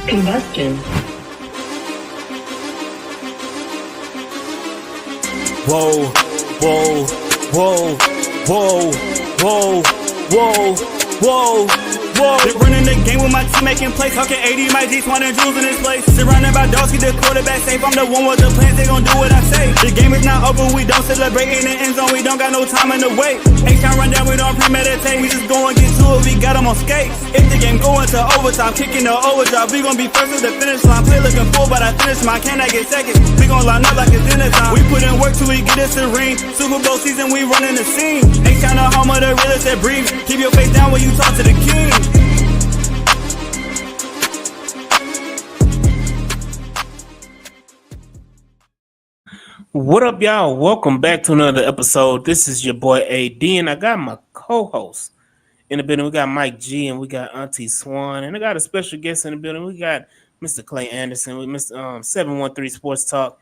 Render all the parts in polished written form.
Combustion. Whoa, whoa, whoa, whoa, whoa, whoa, whoa, whoa. Been running the game with my team making plays. Talking 80, my G, Swan and Jules in this place. Surrounded by dogs, keep the quarterback safe. I'm the one with the plans, they gon' do what I say. The game is not over, we don't celebrate in the end zone. We don't got no time in the wait. H-Town run down, we don't premeditate. We just go and get to it, we got them on skates. If the game going to overtime, kicking the overdrive, we gon' be first to the finish line. Play looking full, but I finish mine. Can I get second? We gon' line up like it's dinner time. We put in work till we get us a ring. Super Bowl season, we running the scene. H-Town the home of the realest that breathe. Keep your face down when you talk to the king. What up, y'all? Welcome back to another episode. This is your boy AD, and I got my co-host in the building. We got Mike G, and we got Auntie Swan, and I got a special guest in the building. We got Mr. Clay Anderson with Mr. 713 Sports Talk.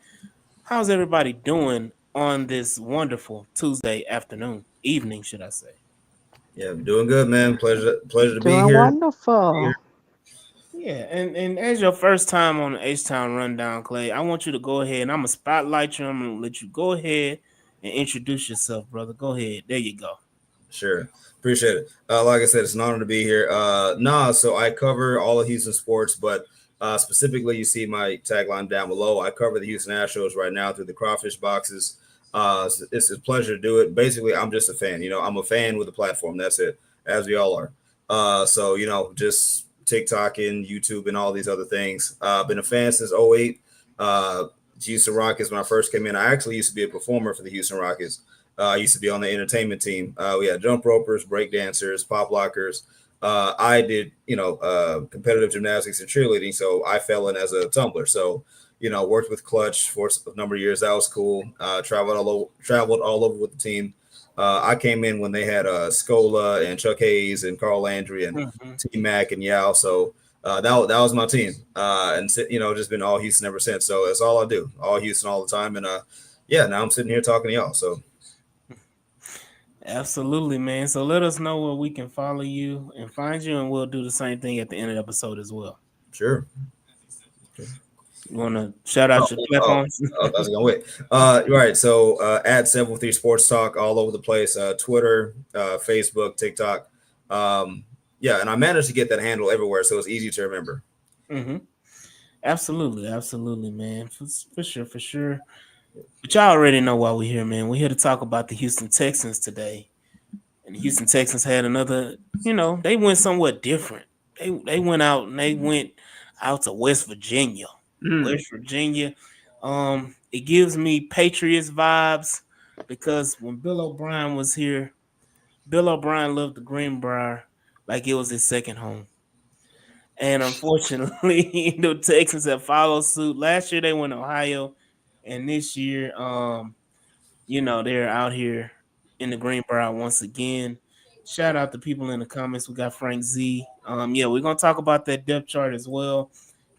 How's everybody doing on this wonderful Tuesday evening, should I say? Yeah, I'm doing good, man. Pleasure to be Doing here. wonderful. Yeah, and as your first time on the H-Town Rundown, Clay, I want you to go ahead, and I'm going to spotlight you. I'm going to let you go ahead and introduce yourself, brother. Go ahead. There you go. Sure. Appreciate it. Like I said, it's an honor to be here. So I cover all of Houston sports, but specifically, you see my tagline down below. I cover the Houston Astros right now through the Crawfish Boxes. It's a pleasure to do it. Basically, I'm just a fan. I'm a fan with a platform. That's it, as we all are. Just TikTok and YouTube and all these other things. Been a fan since 2008. Houston Rockets, when I first came in, I actually used to be a performer for the Houston Rockets. I used to be on the entertainment team. We had jump ropers, break dancers, pop lockers. I did, competitive gymnastics and cheerleading, so I fell in as a tumbler. So, worked with Clutch for a number of years. That was cool. Traveled all over with the team. I came in when they had Scola and Chuck Hayes and Carl Landry and T-Mac and Yao. So that was my team. Just been all Houston ever since. So that's all I do, all Houston all the time. And now I'm sitting here talking to y'all. So absolutely, man. So let us know where we can follow you and find you, and we'll do the same thing at the end of the episode as well. Sure. You want to shout out your platforms? I was going to wait. Right. So at 713 Sports Talk all over the place, Twitter, Facebook, TikTok. And I managed to get that handle everywhere, so it's easy to remember. Mm-hmm. Absolutely, man. For sure. But y'all already know why we're here, man. We're here to talk about the Houston Texans today. And the Houston Texans had another, they went somewhat different. They went out to West Virginia. West Virginia. It gives me Patriots vibes because when Bill O'Brien was here, Bill O'Brien loved the Greenbrier like it was his second home. And unfortunately, the Texans have followed suit. Last year they went to Ohio, and this year, they're out here in the Greenbrier once again. Shout out to people in the comments. We got Frank Z. We're gonna talk about that depth chart as well.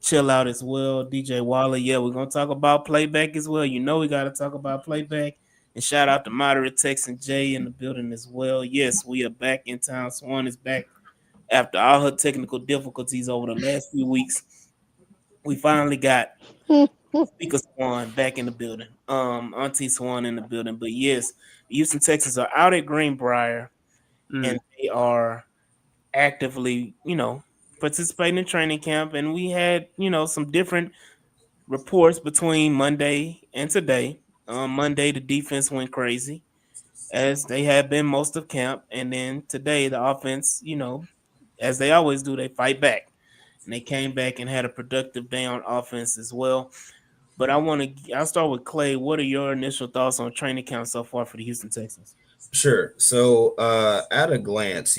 Chill out as well. DJ Waller. Yeah, we're gonna talk about playback as well. We gotta talk about playback. And shout out to Moderate Texan Jay in the building as well. Yes, we are back in town. Swan is back after all her technical difficulties over the last few weeks. We finally got Speaker Swan back in the building. Auntie Swan in the building. But yes, the Houston Texans are out at Greenbrier and they are actively, participating in training camp. And we had, some different reports between Monday and today. Monday, the defense went crazy, as they have been most of camp. And then today, the offense, as they always do, they fight back. And they came back and had a productive day on offense as well. But I'll start with Clay. What are your initial thoughts on training camp so far for the Houston Texans? Sure. So at a glance,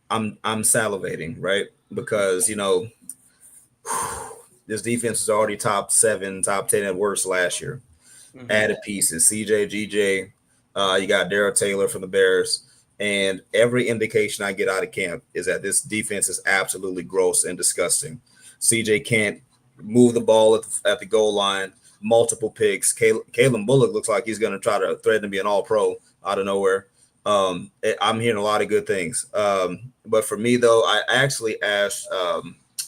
I'm salivating, right? Because, this defense was already top 7, top 10 at worst last year. Added pieces, CJ, GJ, you got Darrell Taylor from the Bears. And every indication I get out of camp is that this defense is absolutely gross and disgusting. CJ can't move the ball at the goal line, multiple picks. Kalen Bullock looks like he's going to try to threaten to be an all-pro out of nowhere. I'm hearing a lot of good things. But for me, though, I actually asked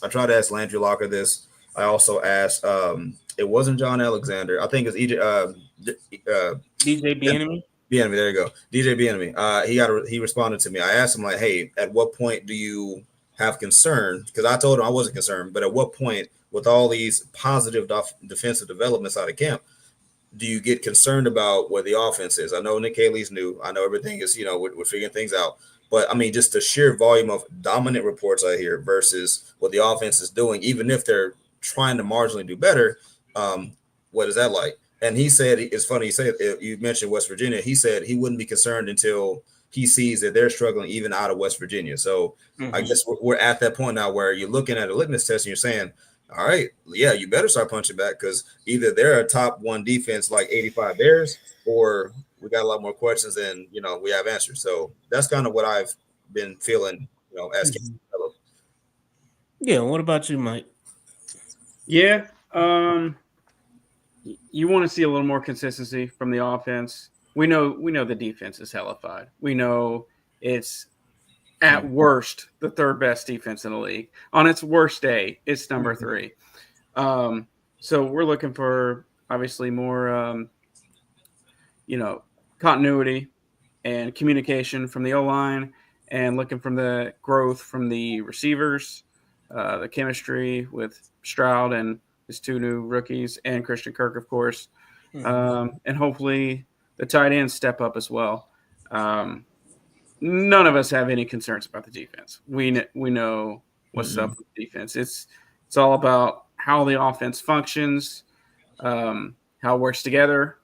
I tried to ask Landry Locker this. I also asked. It wasn't John Alexander. I think it's EJ. DJ Enemy. Enemy. There you go. DJ Enemy. He responded to me. I asked him like, hey, at what point do you have concern? Because I told him I wasn't concerned, but at what point, with all these positive defensive developments out of camp, do you get concerned about where the offense is? I know Nick Haley's new. I know everything is, we're figuring things out. But I mean, just the sheer volume of dominant reports I hear versus what the offense is doing, even if they're trying to marginally do better, what is that like? And he said, it's funny, he said, you mentioned West Virginia. He said he wouldn't be concerned until he sees that they're struggling even out of West Virginia. So I guess we're at that point now where you're looking at a litmus test and you're saying, all right, yeah, you better start punching back because either they're a top one defense like 85 Bears, or we got a lot more questions than we have answers. So that's kind of what I've been feeling, as Yeah. What about you, Mike? Yeah. You want to see a little more consistency from the offense. We know the defense is hellified. We know it's at worst the third best defense in the league. On its worst day, it's number 3. So we're looking for obviously more, continuity and communication from the O-line, and looking from the growth from the receivers, the chemistry with Stroud and his 2 new rookies, and Christian Kirk, of course, and hopefully the tight ends step up as well. None of us have any concerns about the defense. We know what's up with the defense. It's all about how the offense functions, how it works together,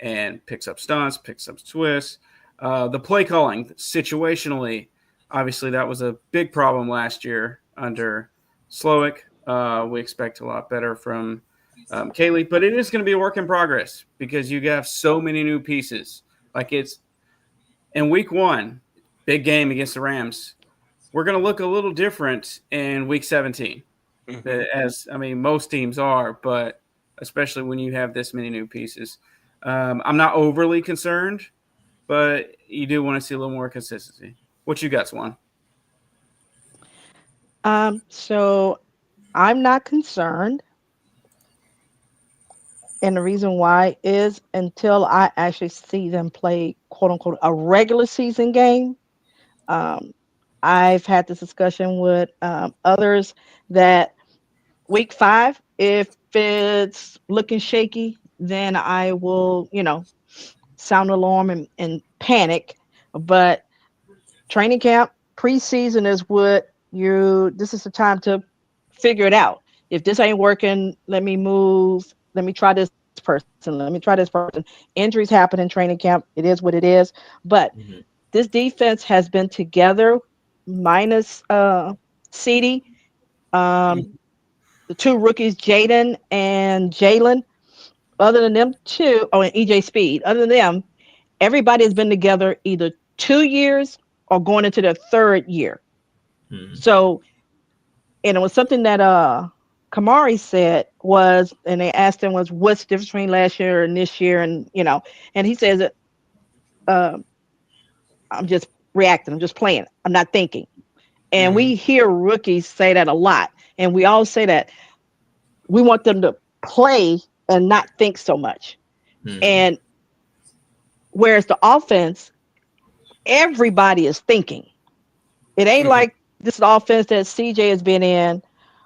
and picks up stunts, picks up twists. The play calling situationally, obviously that was a big problem last year under Slowick. We expect a lot better from Kaylee, but it is going to be a work in progress because you have so many new pieces. Like, it's in week 1, big game against the Rams. We're going to look a little different in week 17, as I mean most teams are, but especially when you have this many new pieces. I'm not overly concerned, but you do want to see a little more consistency. What you got, Swan? So I'm not concerned. And the reason why is until I actually see them play, quote unquote, a regular season game. Um, I've had this discussion with others that week 5, if it's looking shaky, then I will, sound alarm and panic. But training camp, preseason is this is the time to figure it out. If this ain't working, let me move. Let me try this person. Let me try this person. Injuries happen in training camp. It is what it is. But this defense has been together, minus CD, the 2 rookies, Jaden and Jalen. Other than them two, and EJ Speed. Other than them, everybody has been together either 2 years or going into their 3rd year. So, and it was something that Kamari said was, and they asked him was, what's the difference between last year and this year, and and he says that uh, I'm just reacting, I'm just playing, I'm not thinking. And we hear rookies say that a lot, and we all say that we want them to play and not think so much. And whereas the offense, everybody is thinking. It ain't like this offense that CJ has been in,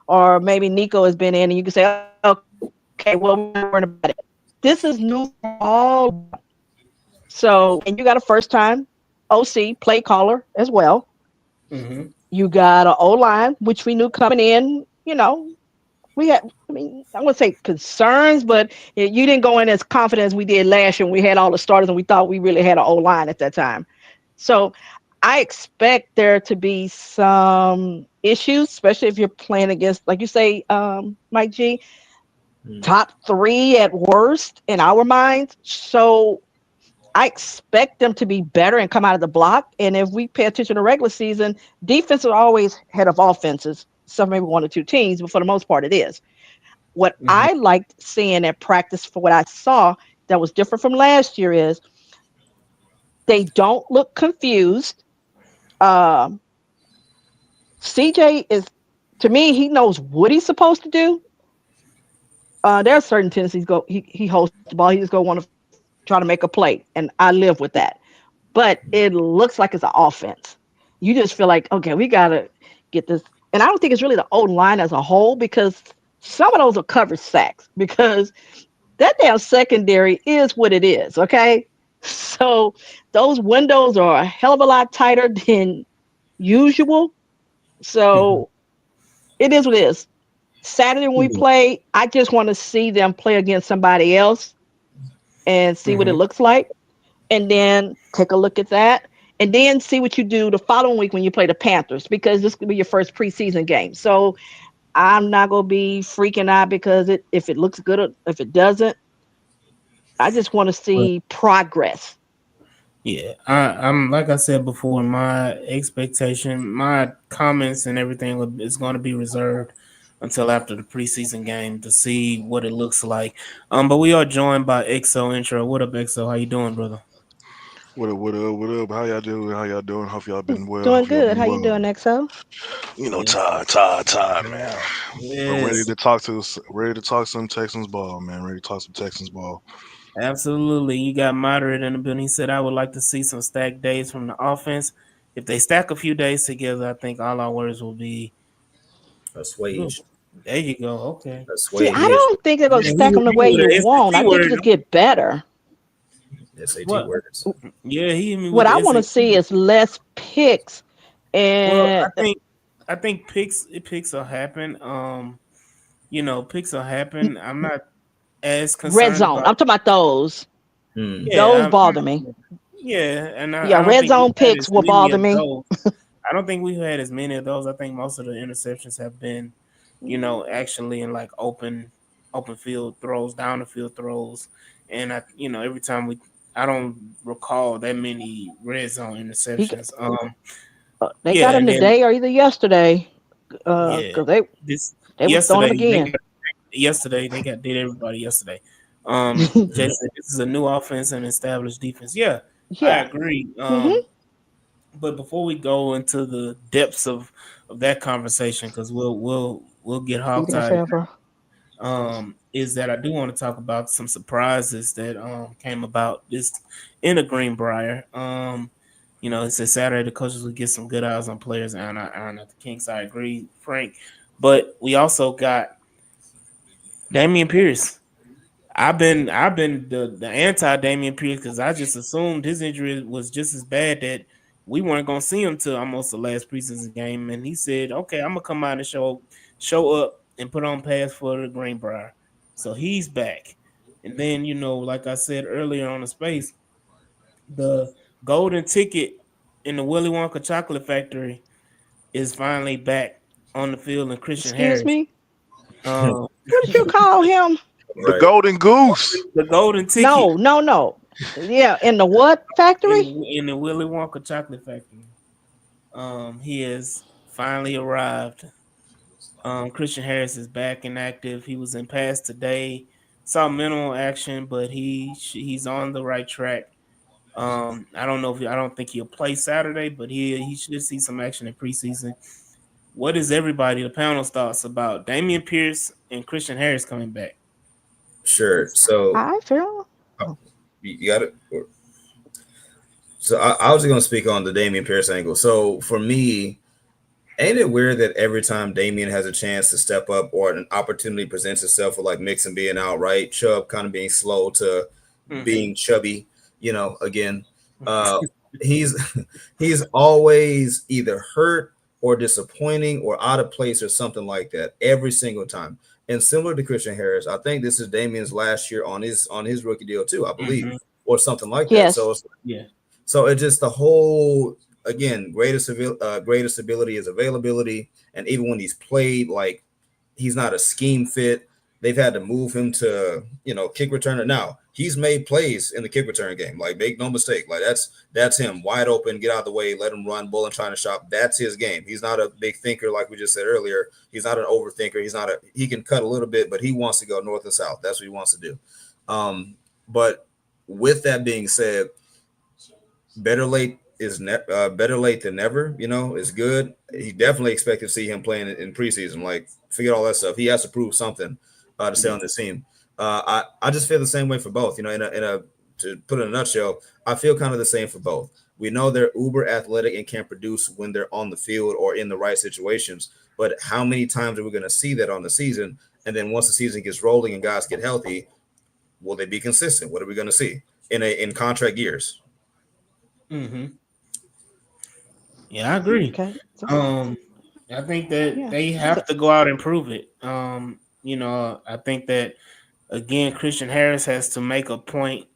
or maybe Nico has been in, and you can say, okay, well, we're not worrying about it. This is new for all. So, and you got a first time OC play caller as well. You got an O line, which we knew coming in, we had, I mean, I wouldn't say concerns, but you didn't go in as confident as we did last year when we had all the starters and we thought we really had an O line at that time. So I expect there to be some issues, especially if you're playing against, like you say, Mike G, top 3 at worst in our minds. So I expect them to be better and come out of the block. And if we pay attention to regular season, defense is always head of offenses. Some maybe 1 or 2 teams, but for the most part, it is. What I liked seeing at practice for what I saw that was different from last year is they don't look confused. CJ is To me, he knows what he's supposed to do. There are certain tendencies go he holds the ball. He just go want to try to make a play, and I live with that. But it looks like it's an offense. You just feel like, okay, we gotta get this. And I don't think it's really the old line as a whole because some of those are covered sacks because that damn secondary is what it is. Okay, so those windows are a hell of a lot tighter than usual. So it is what it is. Saturday when we play, I just want to see them play against somebody else and see what it Mhm. looks like, and then take a look at that, and then see what you do the following week when you play the Panthers because this could be your first preseason game. So I'm not gonna be freaking out because if it looks good or if it doesn't. I just want to see progress. Yeah, I'm like I said before. My expectation, my comments, and everything is going to be reserved until after the preseason game to see what it looks like. But we are joined by XO Intro. What up, XO? How you doing, brother? What up, what up, what up? How y'all doing? How y'all doing? Hope y'all been well. Doing Hope y'all good. been How you well. doing, XO? Yes, Tired, man. But yes, ready to talk some Texans ball, man. Ready to talk some Texans ball. absolutely. You got moderate in the building. He said I would like to see some stacked days from the offense. If they stack a few days together, I think all our words will be good. Assuage. There you go. Okay. See, I Assuage. don't think they're gonna Yeah, stack them the he way with you a want. I SAT think you word. just get better. SAT What? words. Yeah, he hit me What with I the want to see SAT. is less picks Well, and I think picks will happen. Picks will happen. I'm not as red concerned zone. about. I'm talking about those. Hmm. Those Yeah, bother me. yeah, and Yeah, I don't red think we've zone had picks as will many bother of me. those. I don't think we've had as many of those. I think most of the interceptions have been, actually in like open field throws, down the field throws, and every time I don't recall that many red zone He, interceptions. they got Yeah, him and then today or either yesterday. yeah, Because this they was throwing yesterday them again. they got did everybody yesterday. Jason, this is a new offense and established defense. Yeah, I Yeah. agree. Hmm. But before we go into the depths of that conversation, because we'll get Speaking of hogtied, favor, is that I do want to talk about some surprises that came about this in the Greenbrier. It's a Saturday. The coaches will get some good eyes on players and iron at the Kings. I agree, Frank. But we also got Damian Pierce. I've been the anti Damian Pierce because I just assumed his injury was just as bad that we weren't gonna see him till almost the last preseason game. And he said, "Okay, I'm gonna come out and show up and put on pads for the Greenbrier." So he's back. And then like I said earlier on the space, the golden ticket in the Willy Wonka chocolate factory is finally back on the field, and Christian excuse Harris. me. Um, What did you call him? The Right. Golden Goose. the golden ticket No, no, no. Yeah, in the what factory? in the Willy Wonka chocolate factory. He has finally arrived. Christian Harris is back and active. He was in pass today. Saw minimal action, but he's on the right track. I don't think he'll play Saturday, but he should see some action in preseason. What is everybody the panel's thoughts about Damian Pierce and Christian Harris coming back? Sure. So I feel. uh, you got it. So I was going to speak on the Damian Pierce angle. So for me, ain't it weird that every time Damian has a chance to step up or an opportunity presents itself with like Mixon being out, right? Chubb kind of being slow to Mm-hmm. being chubby, again. Uh he's he's always either hurt or disappointing or out of place or something like that every single time. And similar to Christian Harris, I think this is Damian's last year on his rookie deal too, I believe, Mm-hmm. or something like that. Yes. So it's Yeah. so it's just the whole again greatest ability is availability, and even when he's played, like he's not a scheme fit. They've had to move him to kick returner. Now he's made plays in the kick return game. Like make no mistake, like that's him wide open. Get out of the way, let him run, bull and trying to shop. That's his game. He's not a big thinker like we just said earlier. He's not an overthinker. He can cut a little bit, but he wants to go north and south. That's what he wants to do. But with that being said, better late than never. Is good. he definitely expected to see him playing in preseason. Like, forget all that stuff. He has to prove something to stay on this team. I just feel the same way for both. You know, in a to put it in a nutshell, I feel kind of the same for both. We know they're uber athletic and can produce when they're on the field or in the right situations. But how many times are we going to see that on the season? And then once the season gets rolling and guys get healthy, will they be consistent? What are we going to see in contract years? Mm-hmm. Yeah, I agree. Okay. So I think that yeah. they So, have to go out and prove it. I think that again, Christian Harris has to make a point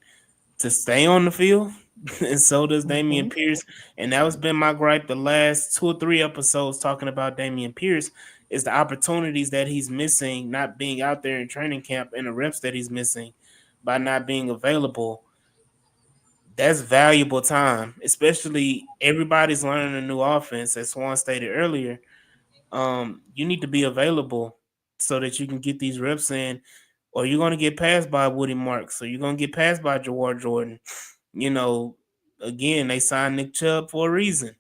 to stay on the field, and so does Damian mhm. Pierce. And that has been my gripe the last 2 or 3 episodes talking about Damian Pierce is the opportunities that he's missing, not being out there in training camp, and the reps that he's missing by not being available. That's valuable time, especially everybody's learning a new offense, as Swan stated earlier. You need to be available so that you can get these reps in, or you're going to get passed by Woody Marks, or you're going to get passed by Jawar Jordan. You know, again, they signed Nick Chubb for a reason.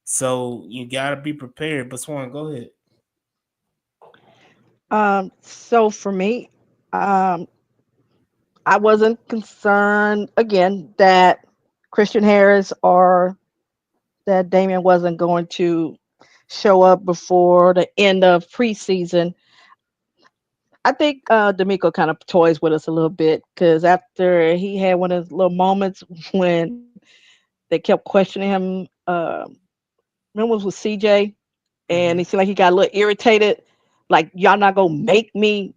So you got to be prepared. But Swan, go ahead. So for me, um, I wasn't concerned again that Christian Harris or that Damian wasn't going to show up before the end of preseason. I think D'Amico kind of toys with us a little bit because after he had one of those little moments when they kept questioning him, remember it was with CJ, and Mm-hmm. he seemed like he got a little irritated. Like y'all not gonna make me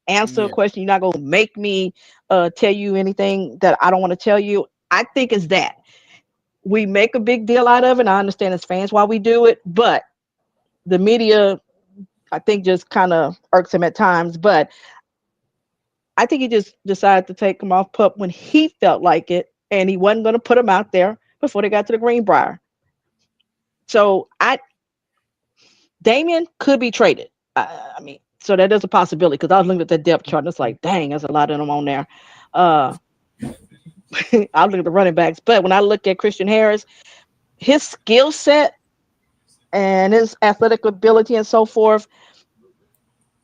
answer a Yeah. question. You're not gonna make me tell you anything that I don't want to tell you. I think it's that we make a big deal out of it. And I understand as fans why we do it, but the media, I think, just kind of irks him at times. But I think he just decided to take him off pup when he felt like it, and he wasn't going to put him out there before they got to the Greenbrier. So Damien could be traded. I mean, so that is a possibility because I was looking at the depth chart and it's like, dang, there's a lot of them on there. Uh, I look at the running backs, but when I look at Christian Harris, his skill set and his athletic ability and so forth,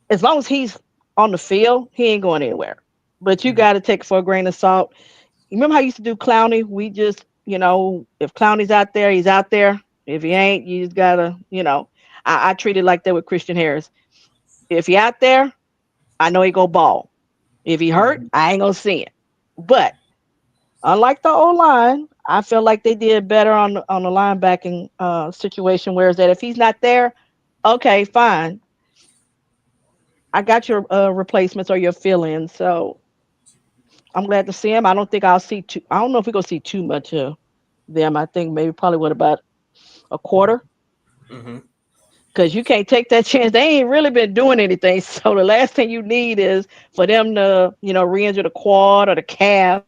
as long as he's on the field, he ain't going anywhere. But you got to take it for a grain of salt. You remember how I used to do Clowney? We just, if Clowney's out there, he's out there. If he ain't, you just gotta, I treat it like that with Christian Harris. If he out there, I know he go ball. If he hurt, Mm-hmm. I ain't gonna see it. But unlike the O line, I feel like they did better on the linebacking situation. Whereas that if he's not there, okay, fine. I got your replacements or your fill-ins. So I'm glad to see him. I don't think I'll see too. I don't know if we're gonna see too much of them. I think maybe probably what about a quarter Mm-hmm. because you can't take that chance. They ain't really been doing anything. So the last thing you need is for them to, re-injure the quad or the calf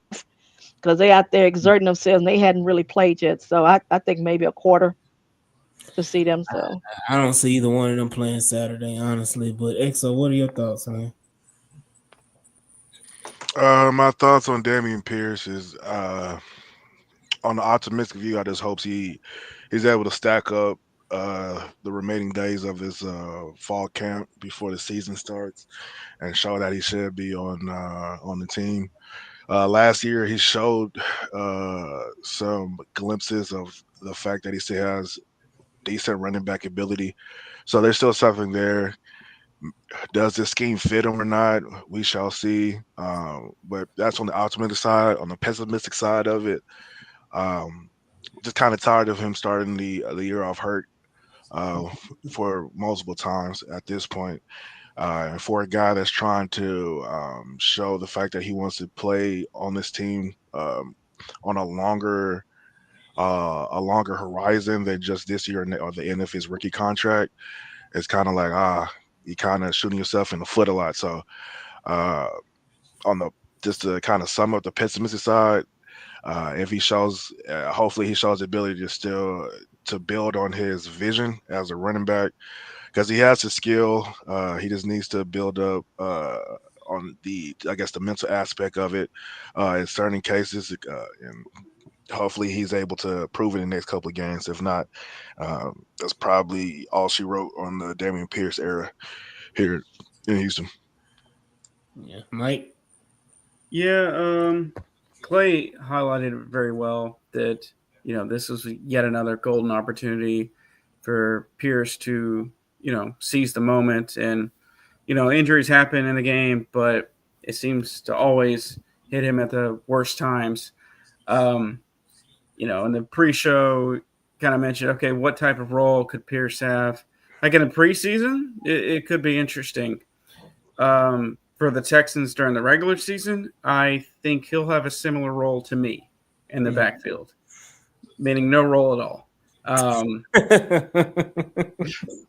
because they out there exerting themselves and they hadn't really played yet. So I think maybe a quarter to see them. So I don't see either one of them playing Saturday, honestly. But EXO, what are your thoughts, man? My thoughts on Damian Pierce is on the optimistic view. I just hope he's able to stack up the remaining days of his fall camp before the season starts and show that he should be on the team. Last year, he showed some glimpses of the fact that he still has decent running back ability. So there's still something there. Does this scheme fit him or not? We shall see. But that's on the optimistic side. On the pessimistic side of it, um, just kind of tired of him starting the year off hurt uh, for multiple times at this point. And for a guy that's trying to show the fact that he wants to play on this team on a longer horizon than just this year or the end of his rookie contract, it's kind of like you kind of shooting yourself in the foot a lot. So uh, on the just to kind of sum up the pessimistic side, if he shows, hopefully he shows the ability to still to build on his vision as a running back because he has the skill. He just needs to build up on I guess, the mental aspect of it in certain cases. And hopefully he's able to prove it in the next couple of games. If not, that's probably all she wrote on the Damian Pierce era here in Houston. Yeah, Mike. Yeah, Clay highlighted it very well that this was yet another golden opportunity for Pierce to seize the moment, and injuries happen in the game, but it seems to always hit him at the worst times. Um, in the pre-show, kind of mentioned, okay, what type of role could Pierce have? Like in the preseason, it could be interesting. For the Texans during the regular season, I think he'll have a similar role to me in the backfield, meaning no role at all.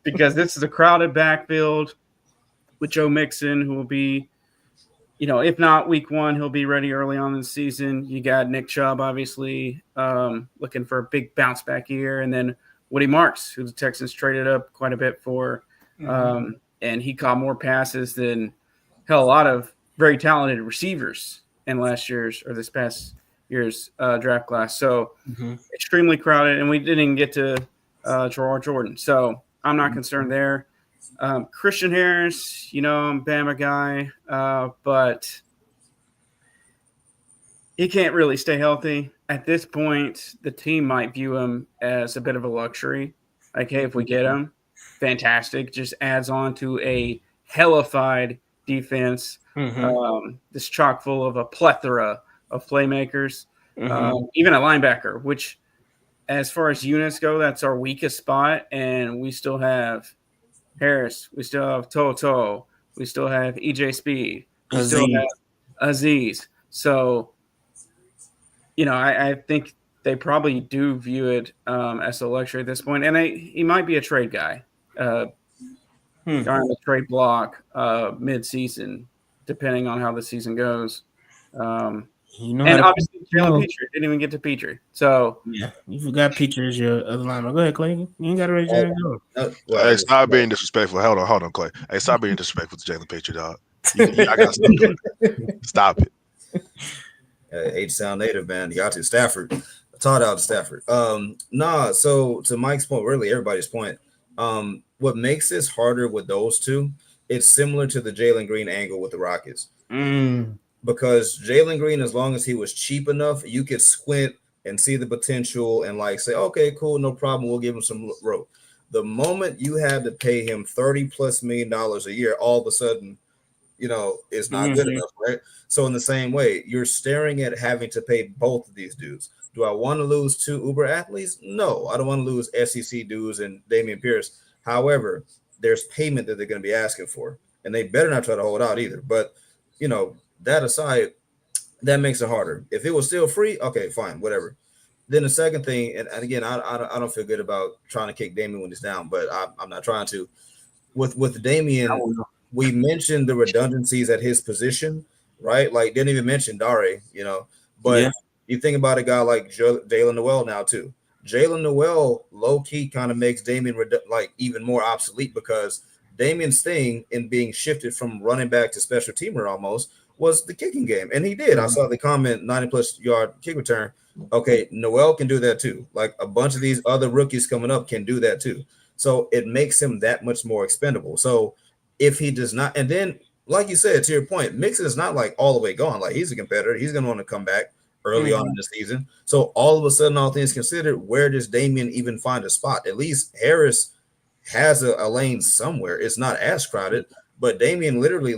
Because this is a crowded backfield with Joe Mixon, who will be, if not week one, he'll be ready early on in the season. You got Nick Chubb, obviously, looking for a big bounce back year. And then Woody Marks, who the Texans traded up quite a bit for. And he caught more passes than, hell, a lot of very talented receivers in this past year's draft class. So extremely crowded. And we didn't even get to Gerard Jordan. So I'm not concerned there. Christian Harris, I'm a Bama guy, but he can't really stay healthy. At this point, the team might view him as a bit of a luxury. Like, hey, if we get him, fantastic. Just adds on to a hellified defense. This chock full of a plethora of playmakers, even a linebacker, which, as far as units go, that's our weakest spot. And we still have Harris, we still have Toto, we still have EJ Speed, we still have Aziz. So, I think they probably do view it as a luxury at this point. And he might be a trade guy, on the trade block mid-season, depending on how the season goes. And obviously, Jalen Petrie didn't even get to Petrie. So yeah, you forgot Petrie as your other lineman. Go ahead, Clay. You ain't got to raise your hand. Hey, stop being disrespectful. Hold on, Clay. Hey, stop being disrespectful to Jalen Petrie, dog. I got to stop it. H-Sound native, man. You got to Stafford. I taught out to Stafford. So to Mike's point, really everybody's point, what makes this harder with those two, it's similar to the Jalen Green angle with the Rockets. Because Jalen Green, as long as he was cheap enough, you could squint and see the potential and say, okay, cool, no problem. We'll give him some rope. The moment you had to pay him $30+ million a year, all of a sudden, it's not good enough, right? So in the same way, you're staring at having to pay both of these dudes. Do I want to lose two Uber athletes? No, I don't want to lose SEC dudes and Damian Pierce. However, there's payment that they're going to be asking for, and they better not try to hold out either. But, that aside, that makes it harder. If it was still free, okay, fine, whatever. Then the second thing, and again, I don't feel good about trying to kick Damian when he's down, but I'm not trying to. With Damian, we mentioned the redundancies at his position, right? Like, didn't even mention Dare, But you think about a guy like Jalen Noel now too. Jalen Noel low-key kind of makes Damian even more obsolete, because Damian's thing in being shifted from running back to special teamer almost was the kicking game. And he did. I saw the comment, 90+ yard kick return. Okay, Noel can do that too. Like, a bunch of these other rookies coming up can do that too. So it makes him that much more expendable. So if he does not, and then, like you said, to your point, Mixon is not all the way gone. Like, he's a competitor. He's going to want to come back early on in the season. So all of a sudden, all things considered, where does Damian even find a spot? At least Harris has a lane somewhere. It's not as crowded, but Damian literally,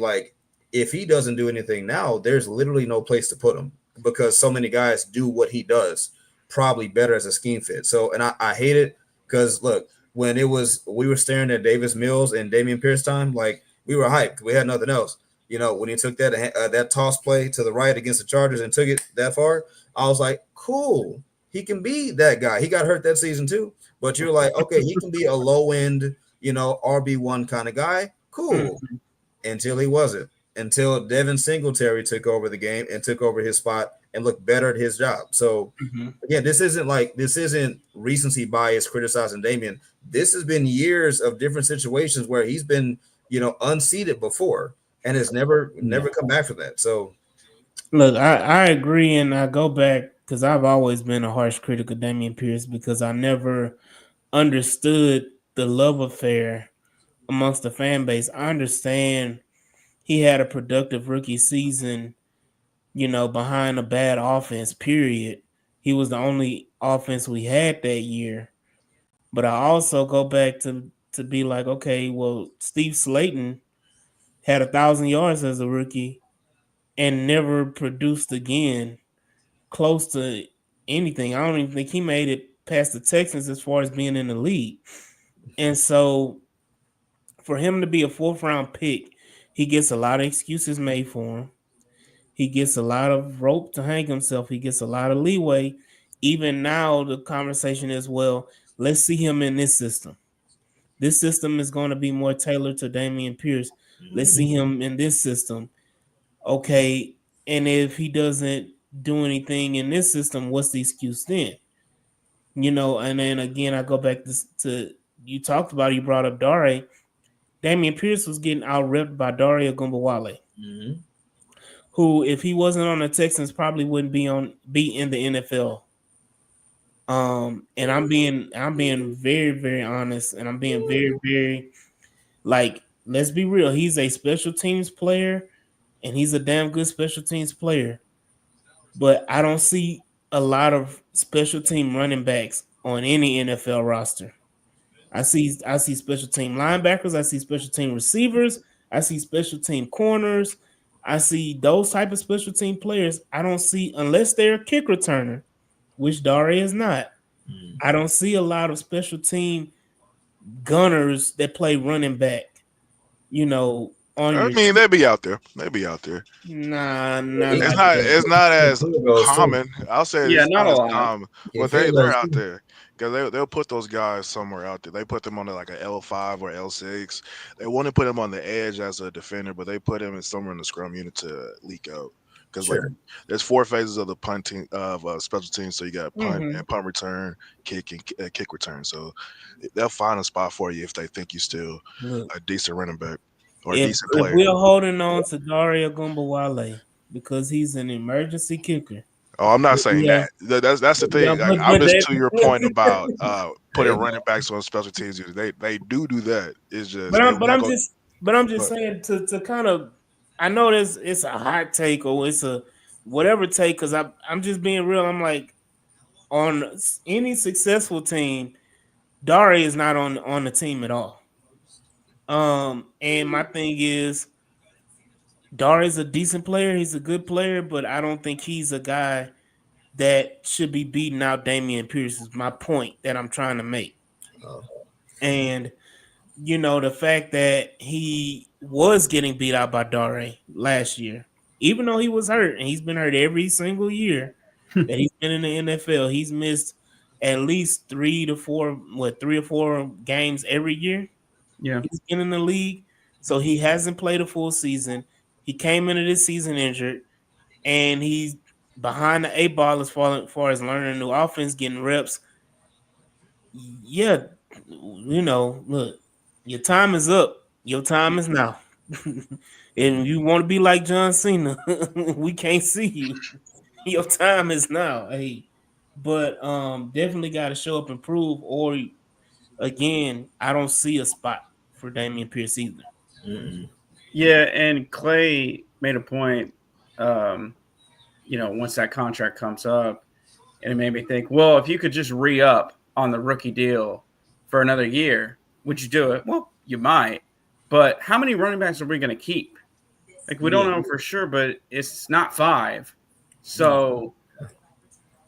if he doesn't do anything now, there's literally no place to put him, because so many guys do what he does probably better as a scheme fit. So, and I hate it, because look, when we were staring at Davis Mills and Damian Pierce time, we were hyped. We had nothing else. When he took that toss play to the right against the Chargers and took it that far, I was like, cool. He can be that guy. He got hurt that season too, but you're like, okay, he can be a low end, RB1 kind of guy. Cool. Until he wasn't. Until Devin Singletary took over the game and took over his spot and looked better at his job. So again, this isn't recency bias criticizing Damian. This has been years of different situations where he's been, unseated before and has never come back from that. So look, I agree, and I go back because I've always been a harsh critic of Damian Pierce because I never understood the love affair amongst the fan base. I understand he had a productive rookie season, behind a bad offense, period. He was the only offense we had that year. But I also go back to be like, okay, well, Steve Slayton had 1,000 yards as a rookie and never produced again close to anything. I don't even think he made it past the Texans as far as being in the league. And so for him to be a fourth round pick, he gets a lot of excuses made for him. He gets a lot of rope to hang himself. He gets a lot of leeway. Even now, the conversation is, well, let's see him in this system. This system is going to be more tailored to Damian Pierce. Let's see him in this system. Okay. And if he doesn't do anything in this system, what's the excuse then? And then again, I go back to you talked about, you brought up Dare. Damian Pierce was getting out ripped by Dare Ogunbowale, who, if he wasn't on the Texans, probably wouldn't be in the NFL. And I'm being very, very honest, and I'm being very, very, like, let's be real. He's a special teams player, and he's a damn good special teams player. But I don't see a lot of special team running backs on any NFL roster. I see special team linebackers, I see special team receivers, I see special team corners, I see those type of special team players. I don't see, unless they're a kick returner, which Dare is not. I don't see a lot of special team gunners that play running back, on I your mean, team. they be out there. They be out there. Nah, It's It's not not. yet. It's not as goes too. common. I'll say Yeah, it's not not a as lot. common, Yeah, but field they're goes out too. there because they'll put those guys somewhere out there. They put them on like a L5 or L6. They want to put him on the edge as a defender, but they put him in somewhere in the scrum unit to leak out. Because like Sure. there's four phases of the punting of special teams. So you got punt Mhm. and punt return, kick and kick return. So they'll find a spot for you if they think you still Look, a decent running back or a if decent if player. we're holding on to Dario Gumbawale because he's an emergency kicker, Oh, I'm not saying yeah, that. That's the yeah, thing. Like, I'm but just that, to your point about putting Hey, running backs on special teams. They do that. It's just but they I'm but want to I'm go. just but I'm just But saying to kind of, I know it's a hot take or it's a whatever take, because I'm just being real. I'm like, on any successful team, Dari is not on the team at all. And my thing is, Dari is a decent player. He's a good player, but I don't think he's a guy that should be beating out Damian Pierce. Is my point that I'm trying to make. uh, And the fact that he was getting beat out by Dare last year, even though he was hurt, and he's been hurt every single year that he's been in the NFL, he's missed at least 3 or 4 games every year Yeah. he's been in the league. So he hasn't played a full season. He came into this season injured, and he's behind the 8 ball as far as learning a new offense, getting reps. Yeah, look, your time is up. Your time is now. And you want to be like John Cena, we can't see you. Your time is now. Hey, but definitely got to show up and prove. Or again, I don't see a spot for Damian Pierce either. mm-mm. Yeah, and Clay made a point. Um, once that contract comes up, and it made me think, well, if you could just re up on the rookie deal for another year, would you do it? Well, you might, but how many running backs are we going to keep? Like, we don't Yeah, know for sure, but it's not five. no. So,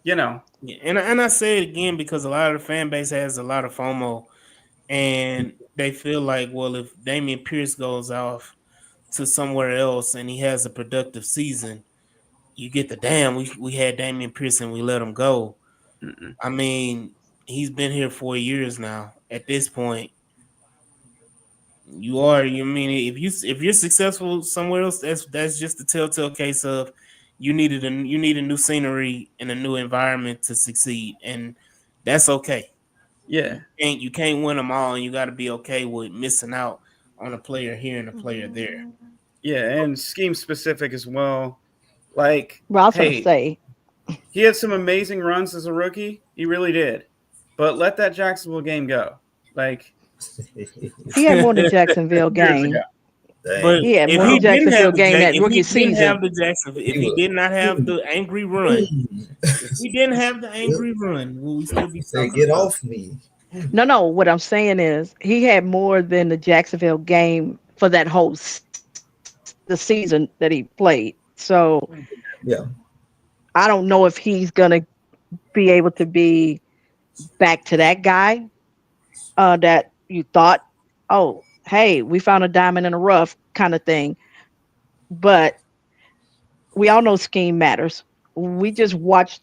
you know, Yeah, and I say it again because a lot of the fan base has a lot of FOMO, and they feel like, well, if Damian Pierce goes off to somewhere else and he has a productive season, you get the damn. We had Damian Pierce and we let him go. mm-mm. I mean, he's been here 4 years now. At this point, you are. You mean if you're successful somewhere else, that's just the telltale case of you need a new scenery and a new environment to succeed, and that's okay. Yeah. You can't win them all, and you got to be okay with missing out on a player here and a player there. Yeah. And scheme specific as well. Like, Well, I was going to hey, say, He had some amazing runs as a rookie. He really did. But let that Jacksonville game go. Like He had more than Jacksonville years ago. game. But Dang. He had if more he than didn't Jacksonville have the game Jack, that if he rookie didn't have season. the Jacksonville, if He he was did not have the angry run, if he didn't have the Yep. angry run, will we still be He said, talking "Get about? off me." No. What I'm saying is he had more than the Jacksonville game for that whole the season that he played. So Yeah. I don't know if he's gonna be able to be back to that guy that you thought, oh, hey, we found a diamond in the rough kind of thing. But we all know scheme matters. We just watched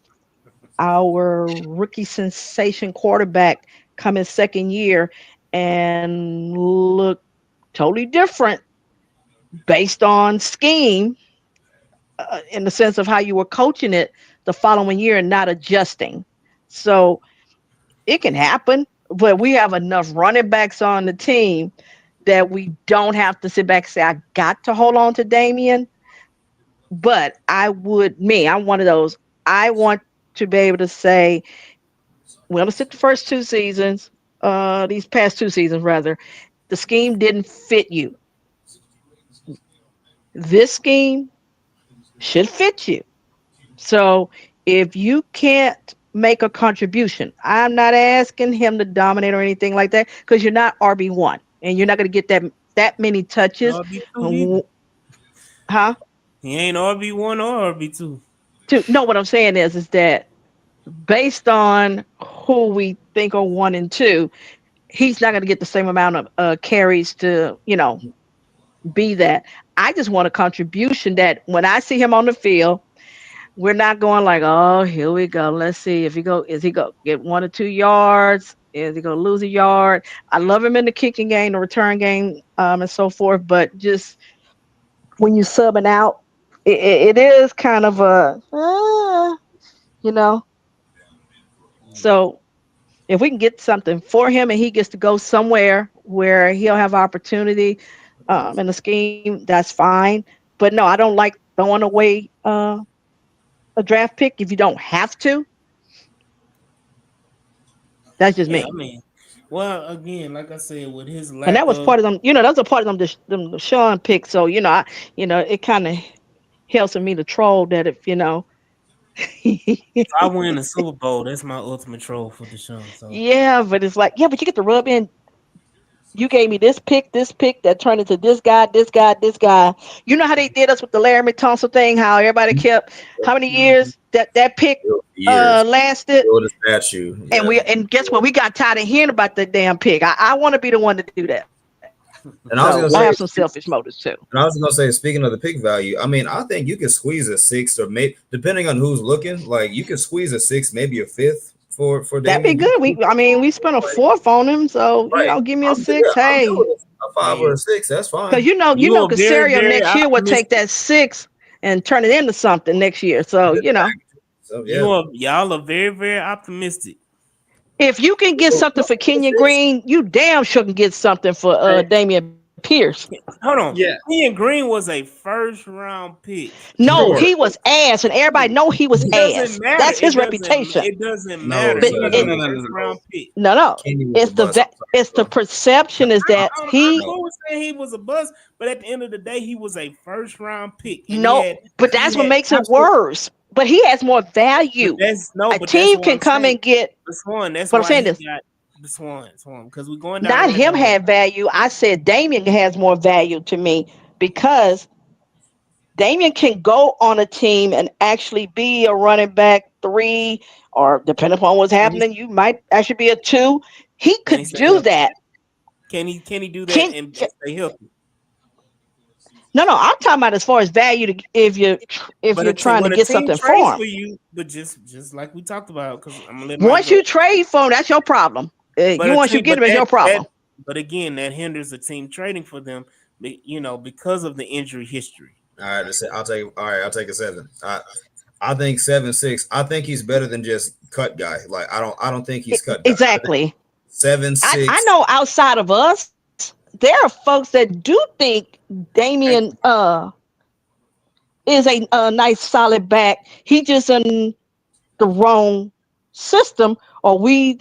our rookie sensation quarterback come his second year and look totally different based on scheme in the sense of how you were coaching it the following year and not adjusting. So it can happen, but we have enough running backs on the team that we don't have to sit back and say, I got to hold on to Damien. But I'm one of those. I want to be able to say, we understood the first two seasons, these past two seasons rather, the scheme didn't fit you. This scheme should fit you. So if you can't make a contribution, I'm not asking him to dominate or anything like that because you're not RB1 and you're not going to get that many touches. RB2 either. Huh? He ain't RB1 or RB2. No, what I'm saying is that based on who we think are one and two, he's not going to get the same amount of carries to, be that. I just want a contribution that when I see him on the field, we're not going like, oh, here we go. Let's see if is he go get 1 or 2 yards? Is he gonna lose a yard? I love him in the kicking game, the return game, and so forth. But just when you subbing out, it is kind of you know. So if we can get something for him and he gets to go somewhere where he'll have opportunity in the scheme, that's fine. But no, I don't like throwing away a draft pick if you don't have to. That's just Yeah, I me. mean, well, again, like I said, with his And lack that was of, part of them. That was a part of them Sean picks. So it kind of helps me to troll that if if I win the Super Bowl, that's my ultimate troll for Deshaun. So yeah, but it's like yeah, but you get to rub in. You gave me this pick that turned into this guy, this guy, this guy. You know how they did us with the Larry Tunsil thing? How everybody kept how many mhm. years that pick Years. lasted? Build a statue. And Yeah. guess what? We got tired of hearing about that damn pick. I want to be the one to do that. And I was So gonna I say, have some selfish motives too. speaking of the pick value, I mean, I think you could squeeze a sixth or maybe depending on who's looking, like you could squeeze a sixth, maybe a fifth for That'd be Damien. good. We spent a fourth on him, so Right. give me a six. I'm good Hey, with a five or Hey, a six. That's because fine. you are very, Casario very next year would take optimistic. that six and turn it into something next year. So So yeah. Y'all are very, very optimistic. if you can get something for Kenyon Green, you damn sure can get something for Damian Pierce. Hold on, Yeah, Ian Green was a first round pick. No, sure. he was ass, and everybody know he was It doesn't ass. matter. That's his reputation. It doesn't No, matter. But He sir, was a it, No, no, no, first no, no. round pick. no, Kenny was a it's bust. I'm sorry, it's the bro. perception is that I'm he cool with saying he was a bust, but at the end of the day, he was a first round pick, and no, but he that's what had makes it absolute. worse. But he has more But value. that's no, A but that's team what can I'm come saying. and get. The Swan. That's But I'm why saying he this. got the Swan, because we're going down the Not rabbit him hole. have value. I said Damien has more value to me because Damien can go on a team and actually be a running back three, or depending upon what's Can he happening, you might actually be a two. He can he could stay do healthy? that. Can he do that Can and stay healthy? no, I'm talking about as far as value to if But you're trying to when a get team something trades for him. for you, but just like we talked about, because I'm gonna let Mike Once go. you trade for him, that's your problem. But You a once you team, get but him, it's your that problem. but again, that hinders the team trading for them, because of the injury history. All right, I'll take. All right, I'll take a seven. I think 7-6. I think he's better than just cut guy. Like I don't think he's cut guy. I think Exactly. seven I six. know outside of us, there are folks that do think Thank Damien you. is a nice solid back. He just the wrong system, or we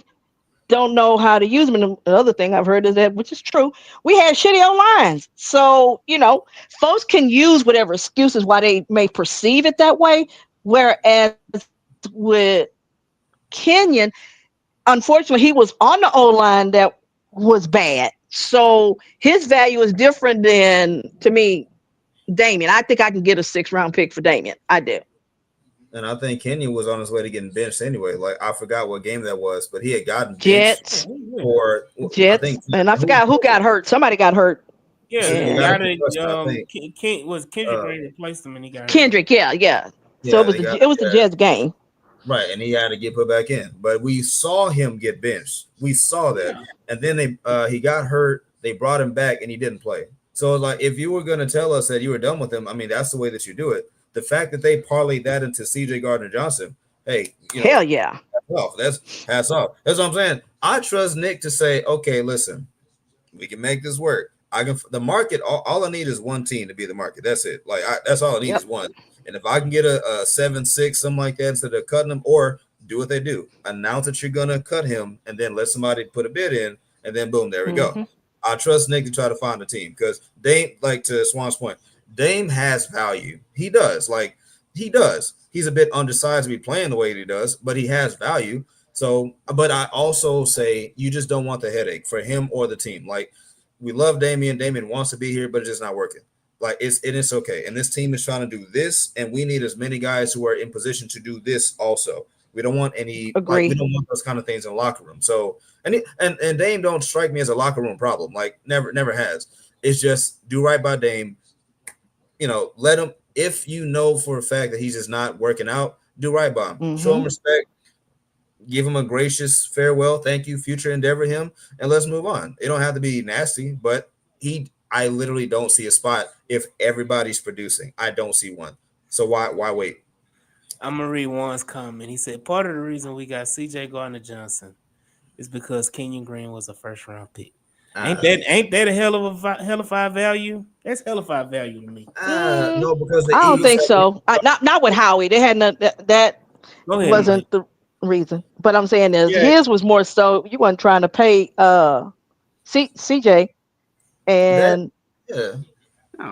don't know how to use them. And the other thing I've heard is that, which is true, we had shitty lines. So, folks can use whatever excuses why they may perceive it that way. Whereas with Kenyon, unfortunately, he was on the O line that was bad. So his value is different than, to me, Damien. I think I can get a 6th-round pick for Damien. I do. And I think Kenyon was on his way to getting benched anyway. Like, I forgot what game that was, but he had gotten benched Jets, for, I Jets, think, and I forgot who got hurt. Somebody got hurt. Yeah, he he got got a it. concussion, I think. Was Kendrick Green replaced him, and he got hurt. Kendrick, yeah. So Yeah, it was the Jets game. right, and he had to get put back in. But we saw him get benched. We saw that, and then he got hurt. They brought him back, and he didn't play. So, like, if you were going to tell us that you were done with him, I mean, that's the way that you do it. The fact that they parlayed that into C.J. Gardner-Johnson, hey, hell yeah, that's hats off. That's what I'm saying. I trust Nick to say, okay, listen, we can make this work. The market. All I need is one team to be the market. That's it. Like, that's all I need is one. And if I can get a 7-6, something like that, instead of cutting him, or do what they do, announce that you're gonna cut him, and then let somebody put a bid in, and then boom, there we go. I trust Nick to try to find a team, because Dame, like, to Swan's point, Dame has value. He does. Like, he does. He's a bit undersized to be playing the way he does, but he has value. So, but I also say you just don't want the headache for him or the team. Like, we love Damian. Damian wants to be here, but it's just not working. Like, it's okay. And this team is trying to do this, and we need as many guys who are in position to do this also. We don't want any. Agree. We don't want those kind of things in the locker room. So, and Dame don't strike me as a locker room problem. Like, never has. It's just do right by Dame. Let him. If you know for a fact that he's just not working out, do right by him. Show him respect. Give him a gracious farewell. Thank you. Future endeavor him, and let's move on. It don't have to be nasty, but I literally don't see a spot if everybody's producing. I don't see one. So why wait? I'm gonna read Juan's comment. He said part of the reason we got C.J. Gardner-Johnson is because Kenyon Green was a 1st-round pick. Ain't that a hell of a value? That's hell of a value to me. No, because I don't think so. Not with Howie. They had that wasn't the reason. But I'm saying is his was more so you weren't trying to pay CJ, and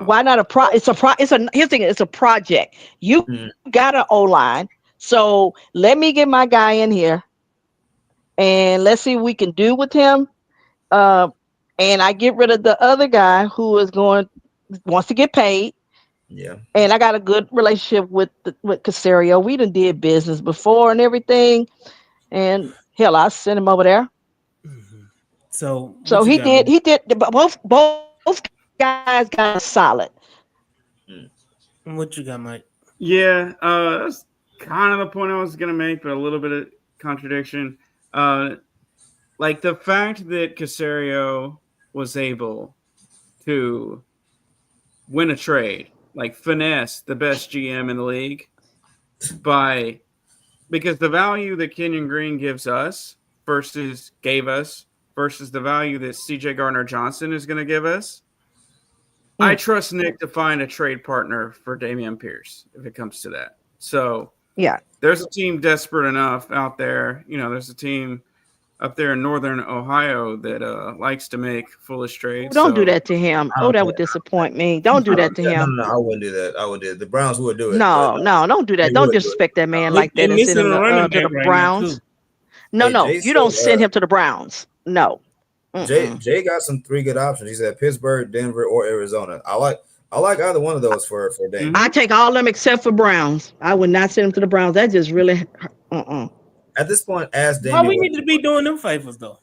why not here's the thing, it's a project. You got an O-line, so let me get my guy in here and let's see what we can do with him. And I get rid of the other guy who wants to get paid. Yeah. And I got a good relationship with Casario. We done did business before and everything. And hell, I sent him over there. So he did both guys got solid. What you got, Mike? Yeah, that's kind of the point I was gonna make, but a little bit of contradiction. Like the fact that Casario was able to win a trade, like finesse the best GM in the league because the value that Kenyon Green gave us versus the value that CJ Gardner-Johnson is going to give us. I trust Nick to find a trade partner for Dameon Pierce if it comes to that. So there's a team desperate enough out there. There's a team up there in northern Ohio that likes to make foolish trades. Don't do that to him. That would disappoint me. Don't do that to him. No, I wouldn't do that. I would do it. The Browns would do it. No, don't do that. Don't disrespect that man like that and send him to the Browns. No, you don't send him to the Browns. No. Jay got some 3 good options. He said Pittsburgh, Denver, or Arizona. I like either one of those for Dame. I take all of them except for Browns. I would not send him to the Browns. That just really At this point, ask Dame. Why we need to be doing them favors though?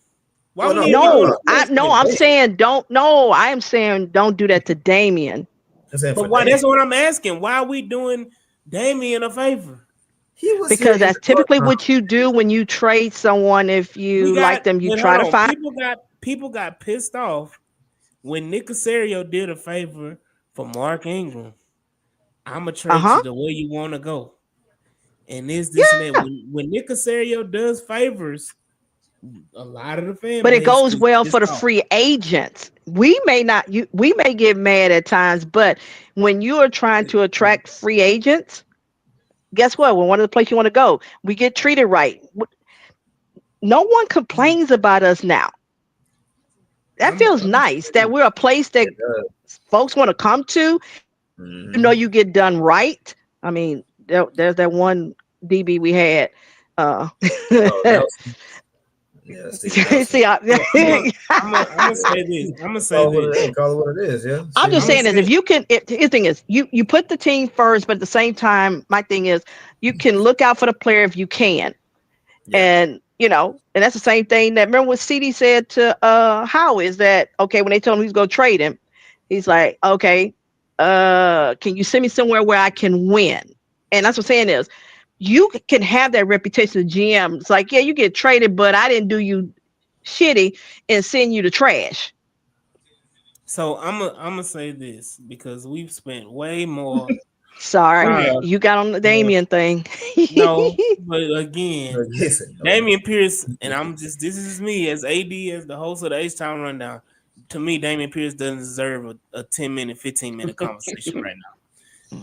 I'm saying don't. No, I am saying don't do that to Damian. But why? That's what I'm asking. Why are we doing Damian a favor? Because that's typically what you do when you trade someone. If you like them, you try to find. People got pissed off when Nick Casario did a favor for Mark Ingram. I'm gonna trade you the way you want to go. And and that. When Nick Casario does favors, a lot of the family. But it goes well for the free agents. We may get mad at times, but when you are trying to attract free agents, guess what? When one of the places you want to go, we get treated right. No one complains about us now. That feels I'm nice that we're a place that It does. folks want to come to. You know, Mm-hmm. you get done right. I mean, there's that one DB we had. Uh, Oh, Nelson. Yeah, Steven Nelson. see, I'm gonna Yeah. say this. I'm gonna say Call it what this. it is. Call it what it is. Yeah, I'm Steven just I'm gonna saying Nelson. is if say you can, his thing is you put the team first, but at the same time, my thing is you can look out for the player if you can. Yeah. And and that's the same thing that remember what CD said to Howe is that okay, when they told him he's gonna trade him, he's like, okay, can you send me somewhere where I can win? And that's what I'm saying is you can have that reputation of GM. It's like, yeah, you get traded, but I didn't do you shitty and send you to trash. so. I'm gonna say this because we've spent way more Sorry, time. you got on the uh, Damien thing. no, but again, Listen, no. Damian Pierce, and I'm just this is me as AD as the host of the H Town Rundown. To me, Damian Pierce doesn't deserve a 10-minute, 15-minute conversation right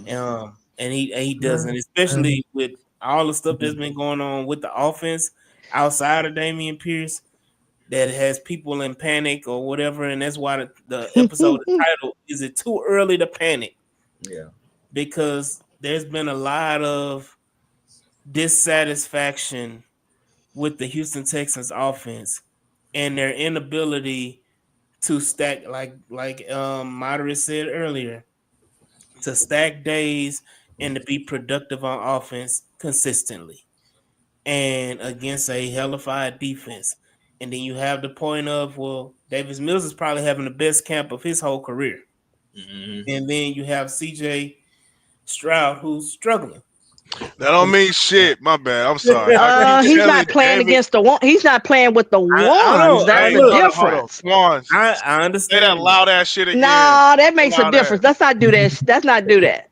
now. And he doesn't, especially with all the stuff that's been going on with the offense outside of Damian Pierce that has people in panic or whatever, and that's why the episode the title is it too early to panic Yeah. because there's been a lot of dissatisfaction with the Houston Texans offense and their inability to stack like Moderate said earlier to stack days and to be productive on offense consistently and against a hellified defense. And then you have the point of, well, Davis Mills is probably having the best camp of his whole career. Mm-hmm. And then you have CJ Stroud who's struggling. That don't mean shit. My bad. I'm sorry. I keep He's telling not playing David. against the one. He's not playing with the I don't ones. know. That's the Hey, Look, hold on. difference. Swans. I Say that understand. loud ass shit again. No, that makes a Loud ass. difference. Let's not do that. Let's not do that.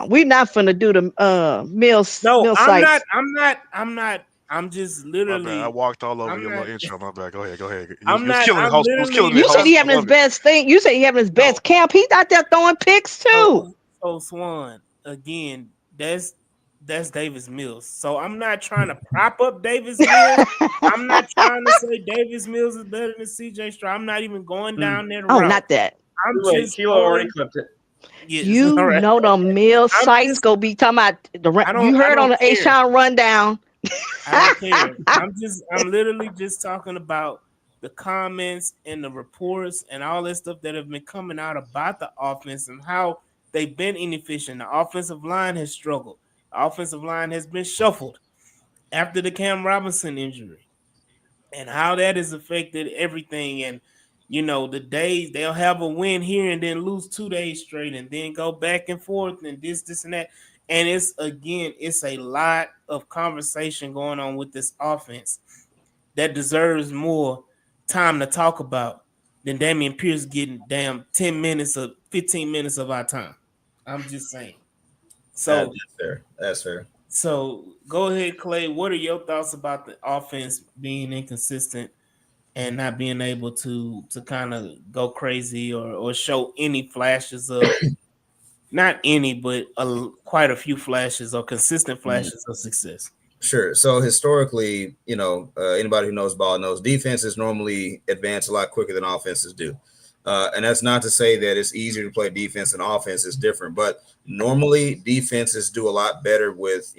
We're not finna do the No, mill I'm not. sites. I'm just My bad. I literally. walked all over I'm your not. little intro. My bad. Go ahead. Go ahead. I'm You was not. killing it, I'm host. You was killing literally. it, You said host. he I having his love it. best thing. You said he having his No. best camp. He's out there throwing picks too. So Swan again. That's Davis Mills. So I'm not trying to prop up Davis Mills. I'm not trying to say Davis Mills is better than CJ Stroud. I'm not even going down that Oh, route. not that. I'm Wait, just Kilo already going. clipped it. Yes, You all right. know the mill I'm sites just. go be talking about I don't. you I heard on don't the H care. Town rundown. I don't care. I'm literally just talking about the comments and the reports and all that stuff that have been coming out about the offense and how they've been inefficient. The offensive line has struggled. The offensive line has been shuffled after the Cam Robinson injury and how that has affected everything. And the days they'll have a win here and then lose 2 days straight and then go back and forth and this and that. And it's a lot of conversation going on with this offense that deserves more time to talk about than Damian Pierce getting damn 10 minutes of 15 minutes of our time. I'm just saying. That's So fair. That's fair. so go ahead, Clay. What are your thoughts about the offense being inconsistent and not being able to kind of go crazy or show any flashes of not any, but quite a few flashes or consistent Mm. flashes of success? Sure. So historically, anybody who knows ball knows defenses normally advance a lot quicker than offenses do. And that's not to say that it's easier to play defense than offense. It's different. But normally defenses do a lot better with,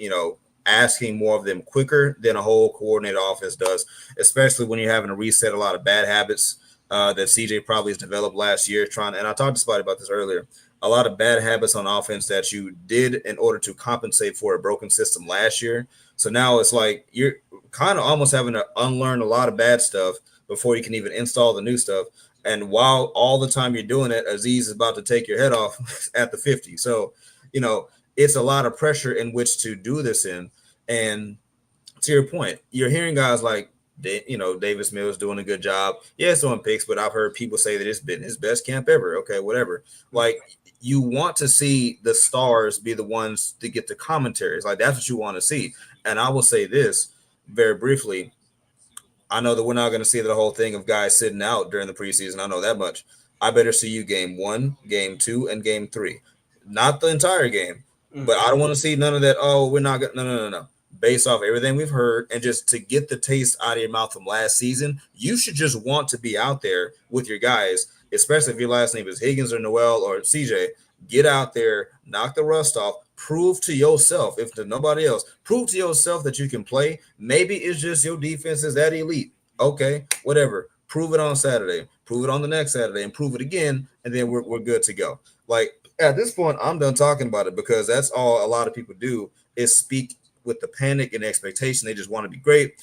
asking more of them quicker than a whole coordinated offense does, especially when you're having to reset a lot of bad habits that CJ probably has developed last year. And I talked to somebody about this earlier. A lot of bad habits on offense that you did in order to compensate for a broken system last year. So now it's like you're kind of almost having to unlearn a lot of bad stuff before you can even install the new stuff. And while all the time you're doing it, Aziz is about to take your head off at the 50. So, it's a lot of pressure in which to do this in. And to your point, you're hearing guys like, Davis Mills doing a good job. Yeah, it's on picks, but I've heard people say that it's been his best camp ever. Okay, whatever. Like, you want to see the stars be the ones to get the commentaries. Like, that's what you want to see. And I will say this very briefly. I know that we're not going to see the whole thing of guys sitting out during the preseason. I know that much. I better see you game 1, game 2, and game 3. Not the entire game, But I don't want to see none of that. Oh, we're not gonna no. Based off everything we've heard, and just to get the taste out of your mouth from last season, you should just want to be out there with your guys, especially if your last name is Higgins or Noel or CJ. Get out there, knock the rust off, prove to yourself, if to nobody else, prove to yourself that you can play. Maybe it's just your defense is that elite. Okay, whatever. Prove it on Saturday, prove it on the next Saturday, and prove it again, and then we're good to go. Like at this point, I'm done talking about it because that's all a lot of people do is speak with the panic and expectation. They just want to be great.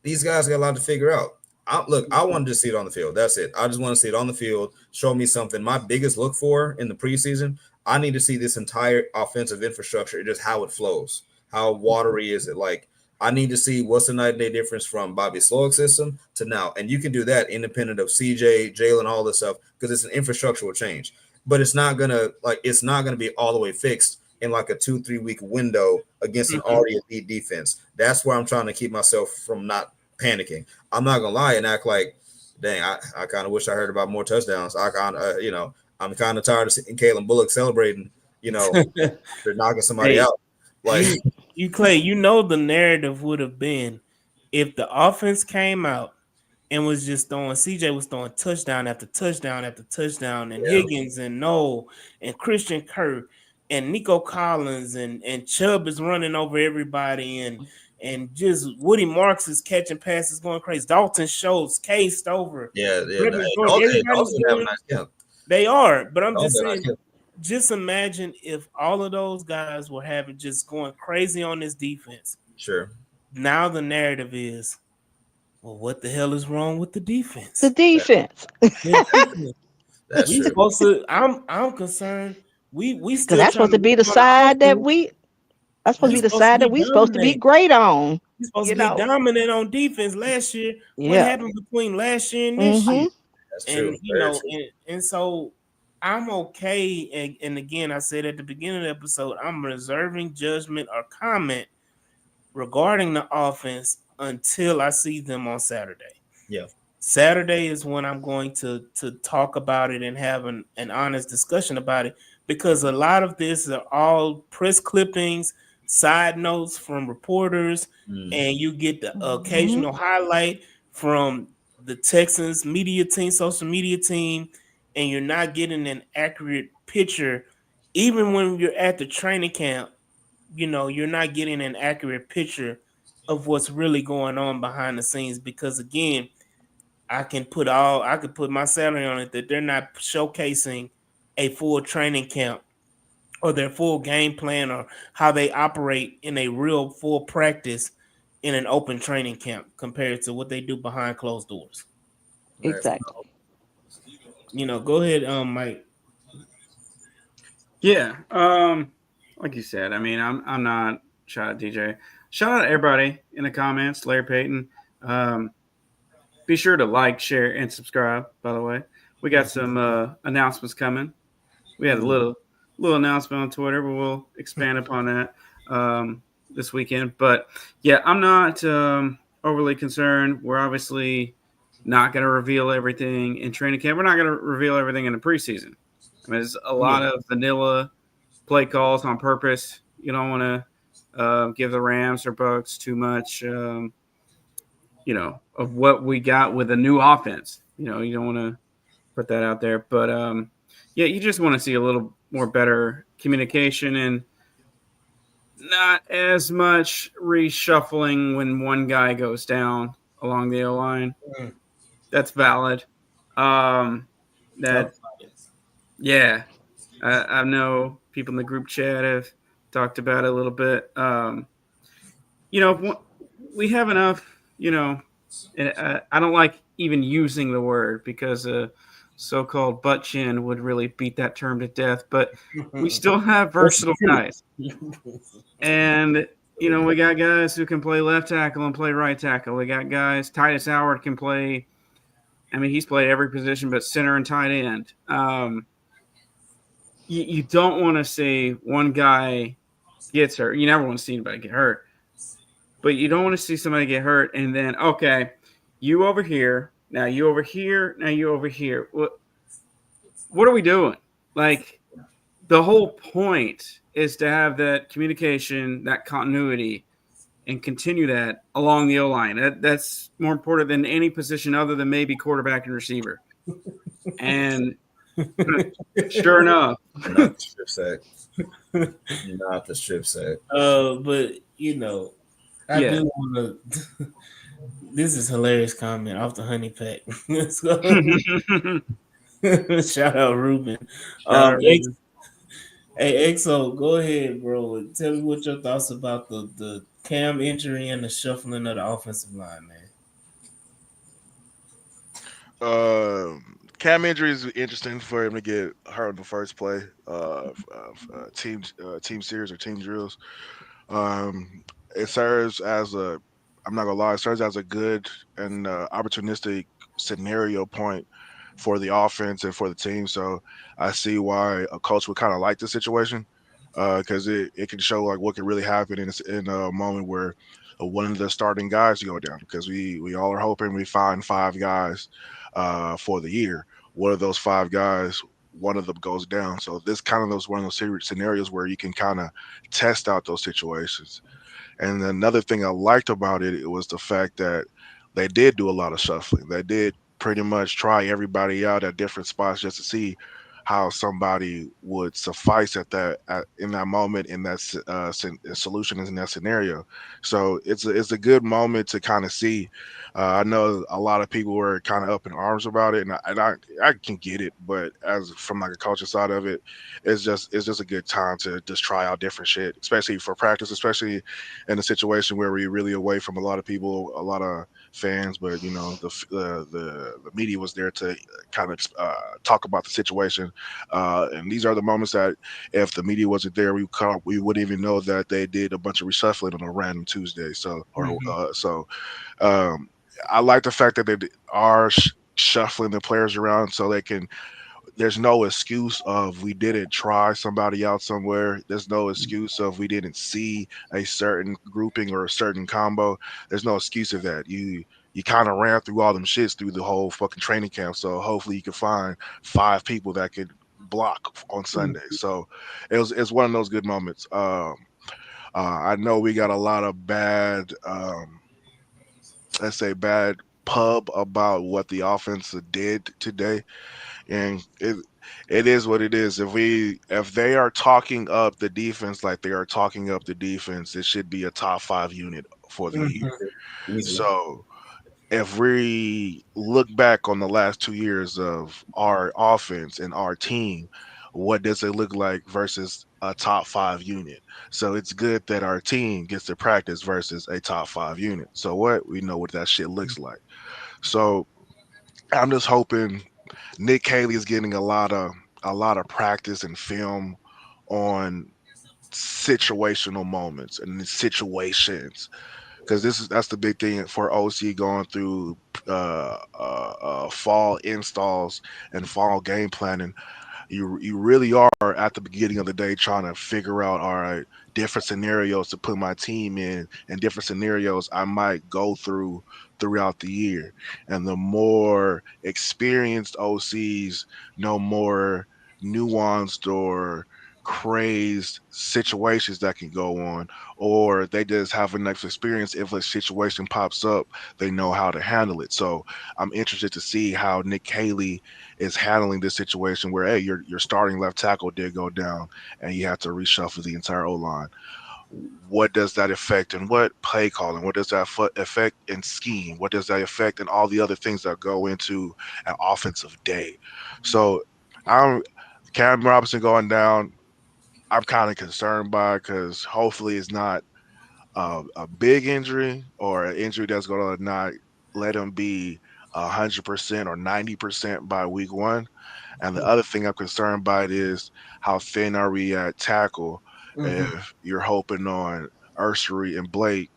These guys got a lot to figure out. I wanted to see it on the field. That's it. I just want to see it on the field. Show me something. My biggest look for in the preseason, I need to see this entire offensive infrastructure, just how it flows. How watery is it? Like, I need to see what's the night and day difference from Bobby Slowick's system to now. And you can do that independent of CJ, Jalen, all this stuff, because it's an infrastructural change. But it's not gonna be all the way fixed in like a 2-3 week window against an already elite defense. That's where I'm trying to keep myself from not panicking. I'm not gonna lie and act like, dang, I kind of wish I heard about more touchdowns. I kind of, I'm kind of tired of seeing Kalen Bullock celebrating, they're knocking somebody Hey, out. Like, you Clay, the narrative would have been if the offense came out and was just throwing, CJ was throwing touchdown after touchdown after touchdown, and yeah, Higgins and Noel and Christian Kirk and Nico Collins and Chubb is running over everybody, and just Woody Marks is catching passes going crazy. Dalton Schultz, K Stover, yeah. Brevin Jordan, everybody's Also have a doing. nice camp. They are, but I'm just Also saying. nice camp. Just imagine if all of those guys were having just going crazy on this defense. Sure. Now the narrative is, well, what the hell is wrong with the defense? The defense. That's We true. supposed to. I'm concerned. We Because still that's supposed to be the side that that's supposed to be the side that we supposed to be great on. We're supposed to be dominant on defense last year. What Yeah. happened between last year and this year? That's true. And Very true. and so I'm okay. And again, I said at the beginning of the episode, I'm reserving judgment or comment regarding the offense until I see them on Saturday. Yeah. Saturday is when I'm going to talk about it and have an honest discussion about it, because a lot of this are all press clippings, side notes from reporters, and you get the occasional highlight from the Texans media team, social media team, and you're not getting an accurate picture. Even when you're at the training camp, you're not getting an accurate picture of what's really going on behind the scenes, because again, I could put my salary on it that they're not showcasing a full training camp or their full game plan or how they operate in a real full practice in an open training camp compared to what they do behind closed doors. Exactly. Go ahead, Mike. Yeah. Like you said, I mean, I'm not shout out DJ. Shout out everybody in the comments, Larry Payton. Be sure to like, share, and subscribe. By the way, we got some announcements coming. We had a little announcement on Twitter, but we'll expand upon that this weekend. But yeah, I'm not overly concerned. We're obviously not going to reveal everything in training camp. We're not going to reveal everything in the preseason. I mean, there's a lot of vanilla play calls on purpose. You don't want to give the Rams or Bucks too much. Of what we got with a new offense. You don't want to put that out there. But, you just want to see a little more better communication and not as much reshuffling when one guy goes down along the O-line. That's valid. I know people in the group chat have talked about it a little bit. We have enough, and I don't like even using the word because so-called butt chin would really beat that term to death, but we still have versatile guys. And, we got guys who can play left tackle and play right tackle. We got guys, Titus Howard can play, he's played every position but center and tight end. You don't want to see one guy gets hurt. You never want to see anybody get hurt. But you don't want to see somebody get hurt and then, okay, you over here, now you over here, now you over here. What are we doing? Like, the whole point is to have that communication, that continuity, and continue that along the O line. That's more important than any position other than maybe quarterback and receiver. And sure enough, Not the strip sack. Not the strip sack. But I yeah. do want to. This is hilarious comment off the honey pack. Let's go. Shout out Ruben. Shout out, Ruben. Hey, EXO, go ahead, bro. Tell me what your thoughts about the Cam injury and the shuffling of the offensive line, man. Cam injury is interesting for him to get hurt in the first play. Team series or team drills. Um, it serves as a, I'm not gonna lie, it serves as a good and opportunistic scenario point for the offense and for the team. So I see why a coach would kind of like the situation because it can show like what could really happen in a moment where one of the starting guys go down. Because we all are hoping we find five guys for the year. One of those five guys, one of them goes down. So this kind of those one of those scenarios where you can kind of test out those situations. And another thing I liked about it was the fact that they did do a lot of shuffling. They did pretty much try everybody out at different spots just to see how somebody would suffice in that moment in that solution in that scenario. So it's a good moment to kind of see. I know a lot of people were kind of up in arms about it, and I can get it, but as from like a culture side of it, it's just a good time to just try out different shit, especially for practice, especially in a situation where we're really away from a lot of people, a lot of fans, but the media was there to kind of talk about the situation, and these are the moments that if the media wasn't there, we wouldn't even know that they did a bunch of reshuffling on a random Tuesday. So or Mhm. so um, I like the fact that they are shuffling the players around so they can there's no excuse of we didn't try somebody out somewhere. There's no excuse of we didn't see a certain grouping or a certain combo. There's no excuse of that. You kind of ran through all them shits through the whole fucking training camp. So hopefully you can find five people that could block on Sunday. So it's one of those good moments. I know we got a lot of bad let's say bad pub about what the offense did today, and it is what it is. If they are talking up the defense like they are talking up the defense, it should be a top five unit for the year. Mhm. Easily. So if we look back on the last 2 years of our offense and our team, what does it look like versus a top five unit? So it's good that our team gets to practice versus a top five unit. So what we know what that shit looks like. So I'm just hoping Nick Haley is getting a lot of practice and film on situational moments and situations because that's the big thing for OC going through fall installs and fall game planning. You really are at the beginning of the day trying to figure out, all right, different scenarios to put my team in and different scenarios I might go through throughout the year. And the more experienced OCs know more nuanced or crazed situations that can go on, or they just have enough experience. If a situation pops up, they know how to handle it. So I'm interested to see how Nick Haley is handling this situation where, hey, your starting left tackle did go down and you have to reshuffle the entire O line. What does that affect and what play calling? What does that affect in scheme? What does that affect in all the other things that go into an offensive day? So I'm Cam Robinson going down. I'm kind of concerned by because hopefully it's not a big injury or an injury that's going to not let him be 100% or 90% by week one. And the other thing I'm concerned by it is how thin are we at tackle Mhm. if you're hoping on Ursary and Blake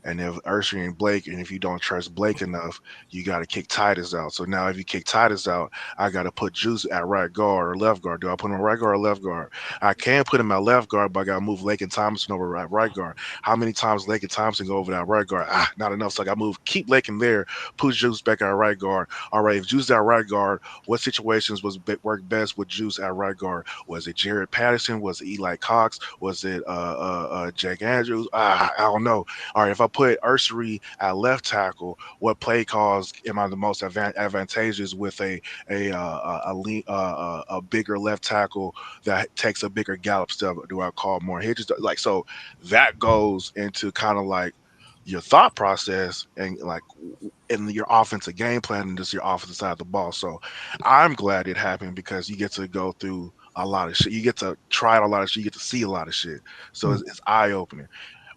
and if Ursher and Blake, and if you don't trust Blake enough, you got to kick Titus out. So now if you kick Titus out, I got to put Juice at right guard or left guard. Do I put him at right guard or left guard? I can put him at left guard, but I got to move Lake and Thompson over at right guard. How many times Lake and Thompson go over that right guard? Not enough. So I got to keep Lake in there, put Juice back at right guard. All right, if Juice is at right guard, what situations work best with Juice at right guard? Was it Jared Patterson? Was it Eli Cox? Was it Jake Andrews? I don't know. All right, if I put Ursery at left tackle, what play calls am I the most advantageous with a bigger left tackle that takes a bigger gallop step? Do I call more hitches? Like so, that goes into kind of like your thought process and like in your offensive game plan and just your offensive side of the ball. So I'm glad it happened because you get to go through a lot of shit. You get to try a lot of shit. You get to see a lot of shit. So it's eye opening.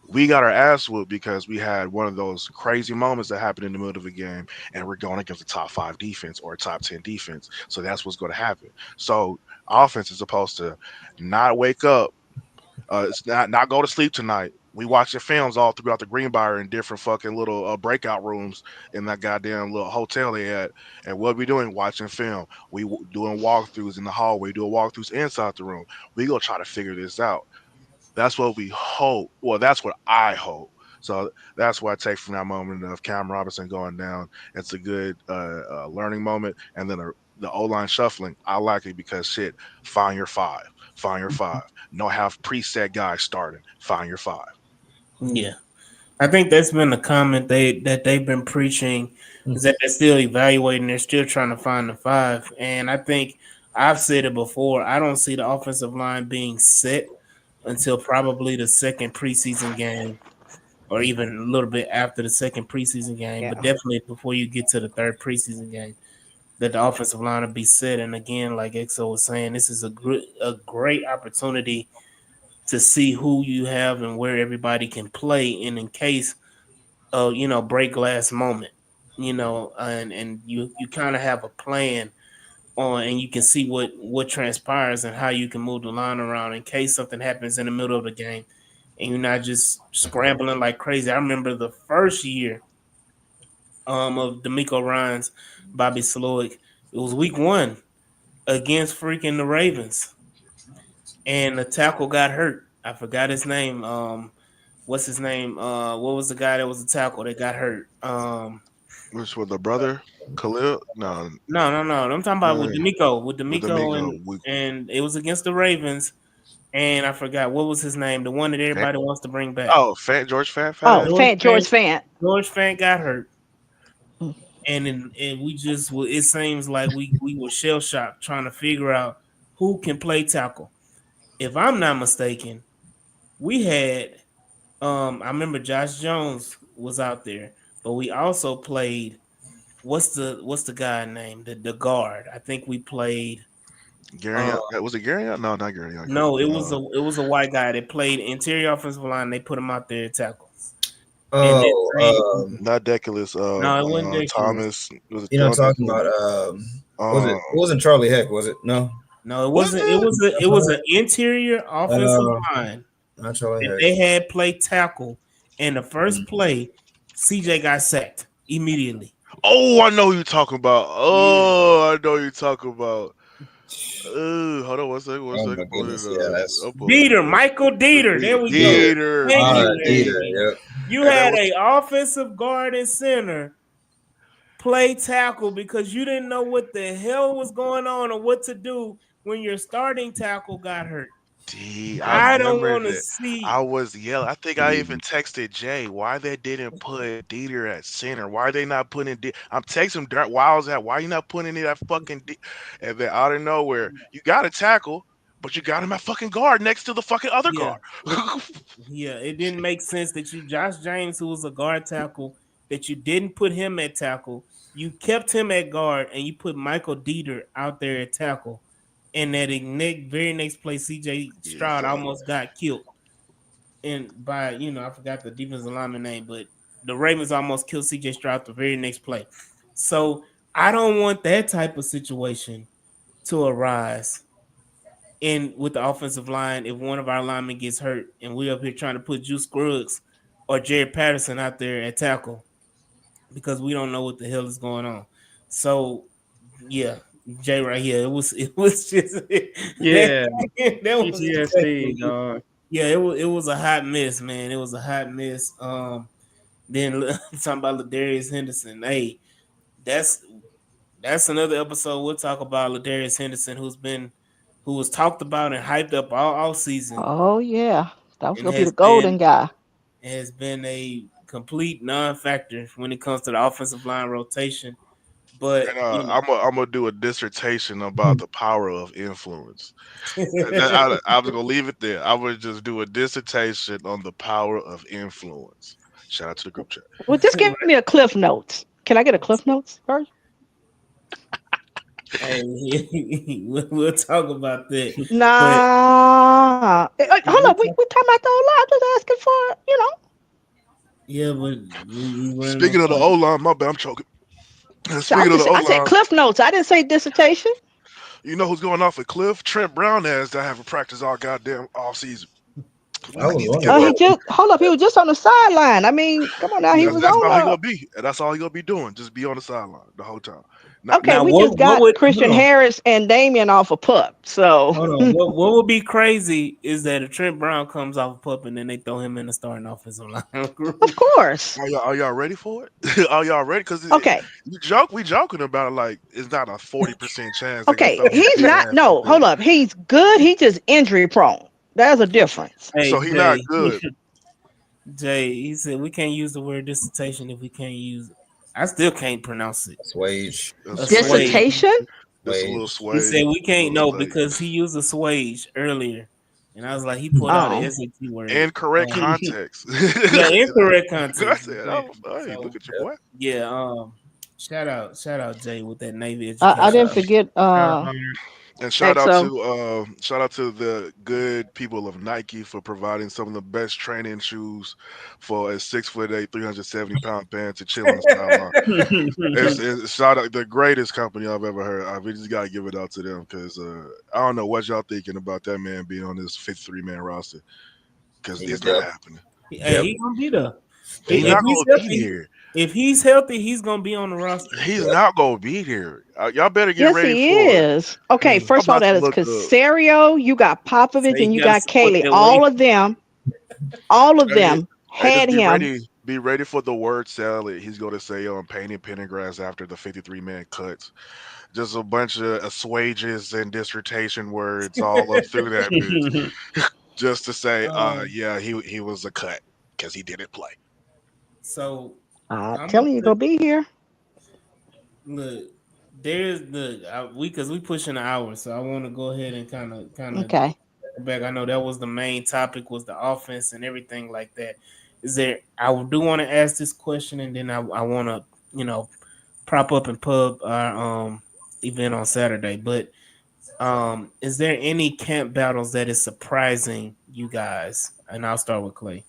We got our ass whooped because we had one of those crazy moments that happened in the middle of a game, and we're going against a top 5 defense or a top 10 defense. So that's what's going to happen. So offense is supposed to not wake up, it's not go to sleep tonight. We watching films all throughout the Greenbrier in different fucking little breakout rooms in that goddamn little hotel they had. And what we doing? Watching film. Doing walkthroughs in the hallway, doing walkthroughs inside the room. We gonna try to figure this out. That's what we hope. Well, that's what I hope. So that's what I take from that moment of Cam Robinson going down. It's a good learning moment, and then the O line shuffling. I like it because shit. Find your five. Find your five. No have preset guys starting. Find your five. Yeah. I think that's been the comment they've been preaching is that they're still evaluating, they're still trying to find the five. And I think I've said it before, I don't see the offensive line being set until probably the second preseason game or even a little bit after the second preseason game, but Yeah. definitely before you get to the third preseason game, that the offensive line will be set. And again, like Exo was saying, this is a great opportunity to see who you have and where everybody can play. And in case break glass moment, and you kind of have a plan on, and you can see what transpires and how you can move the line around in case something happens in the middle of the game, and you're not just scrambling like crazy. I remember the first year of D'Amico Ryans, Bobby Slowick. It was week 1 against freaking the Ravens, and the tackle got hurt. I forgot his name. What's his name? What was the guy that was the tackle that got hurt? Which with the brother Khalil? No, No. I'm talking about no, With with D'Amico, Amigo. and it was against the Ravens, and I forgot what was his name. The one that everybody wants to bring back. George Oh, Fat. George Fant. George Fant got hurt, Mm. and we just it seems like we were shell shocked trying to figure out who can play tackle. If I'm not mistaken, we had I remember Josh Jones was out there, but we also played what's the guy name? The guard. I think we played Gary, uh was it Gary? No, not Gary. no, it was a white guy that played interior offensive line. They put him out there at tackle. And that same Not Deculus. no, it wasn't Nicholas. Thomas. Was it You're not John talking Deculus? about was it? Um, It wasn't Charlie Heck, was it? No, No, it was wasn't. It it? was an interior offensive line not Charlie that Heck. they had play tackle. And the first play, CJ got sacked immediately. Oh, I know who you're talking about. Oh, I know who you're talking about. Hold on one second. One Oh second. my Pull goodness, it yeah, up. that's I'll pull it Dieter, up. Michael Dieter. There we go. Dieter. Dieter. Thank you, Dieter. Andy. Yep. You And that had was a offensive guard and center play tackle because you didn't know what the hell was going on or what to do when your starting tackle got hurt. I I don't remember want to that. I see. was yelling. I think I even texted Jay why they didn't put Dieter at center. Why are they not putting? I'm texting him while I was at. Why you not putting it at fucking? And then out of nowhere, you got a tackle, but you got him at fucking guard next to the fucking other Yeah, guard. yeah, it didn't make sense that you Josh James, who was a guard tackle, that you didn't put him at tackle. You kept him at guard, and you put Michael Dieter out there at tackle. And that very next play, CJ Stroud Exactly. almost got killed. And by I forgot the defensive lineman name, but the Ravens almost killed CJ Stroud the very next play. So I don't want that type of situation to arise in with the offensive line if one of our linemen gets hurt and we're up here trying to put Juice Scruggs or Jared Patterson out there at tackle because we don't know what the hell is going on. So yeah, Jay right here. It was just Yeah, that was PTSD, dog. yeah, it was a hot mess, man. It was a hot mess. Then talking about Ladarius Henderson. Hey, that's that's another episode. We'll talk about Ladarius Henderson, who was talked about and hyped up all season, Oh yeah, that was and gonna be the golden guy. has been a complete non-factor when it comes to the offensive line rotation. But And I'm gonna do a dissertation about the power of influence. I was gonna leave it there. I would just do a dissertation on the power of influence. Shout out to the group chat. Well, just give me a cliff notes. Can I get a cliff notes first? hey, we'll talk about that. But Nah. Hold up. We talking about the whole lot. I'm just asking for, yeah, but we weren't Speaking gonna of the talk. O line, my bad, I'm choking. So Speaking of the O I said line, cliff notes. I didn't say dissertation. you know who's going off a cliff? Trent Brown has that haven't practiced all goddamn off season. I was He needs to wondering give Oh, up. he just hold up. He was just on the sideline. I mean, come on now. He was That's on. all he gonna be. And that's all he gonna be doing. Just be on the sideline the whole time. Not, Okay, Now, we what just what got would Christian Harris and Damian off a pup. So hold on? What would be crazy is that if Trent Brown comes off a pup and then they throw him in the starting offensive line of group. course. are y'all ready for it? Are y'all ready? Because Okay. we joking about it like it's not a 40% chance they're gonna Okay. throw He's his not. ass on No, the field. hold up. He's good. He's just injury prone. There's a difference. Hey So he not Jay, good. Jay, he said we can't use the word dissertation if we can't use. I still can't pronounce it. Swage. That's Assuage. Dissertation. Just a little Swage. He sway. said we can't Little know sway. because he used a swage earlier, and I was like, he pulled out an Oh. SAT word. Incorrect context. Yeah, incorrect I context. said, But, oh, hey, so look at your boy. yeah, shout out Jay with that Navy I didn't education. forget. Shout out Hunter. And XO. shout out to the good people of Nike for providing some of the best training shoes for a 6'8", 370-pound man to chill on the sideline. It's shout out the greatest company I've ever heard. We just gotta give it out to them because I don't know what y'all thinking about that man being on this 53-man roster because it's not Yep. happening. Hey, he gonna be there. He's If not he's gonna be healthy, here. if he's healthy, he's gonna be on the roster. He's not gonna be here. Y'all better get Yes, ready he for. is. Okay, Hey, I'm first of all, about that to is look up. Casario. You got so Popovich, you and you gotta got support Kaylee. that weight. All of Hey, them hey, just had him. be ready for the word salad. He's going to say on Painting Pendergrass after the 53-man cuts. Just a bunch of assuages and dissertation words all up through that bitch, just to say, um, yeah, he was a cut because he didn't play. so I'm I'm telling you, gonna gonna be here. look. There's the we pushing an hour, so I want to go ahead and kind of Okay. back. I know that was the main topic was the offense and everything like that. Is there? I do want to ask this question, and then I want to prop up and pub our event on Saturday. But is there any camp battles that is surprising you guys? And I'll start with Clay.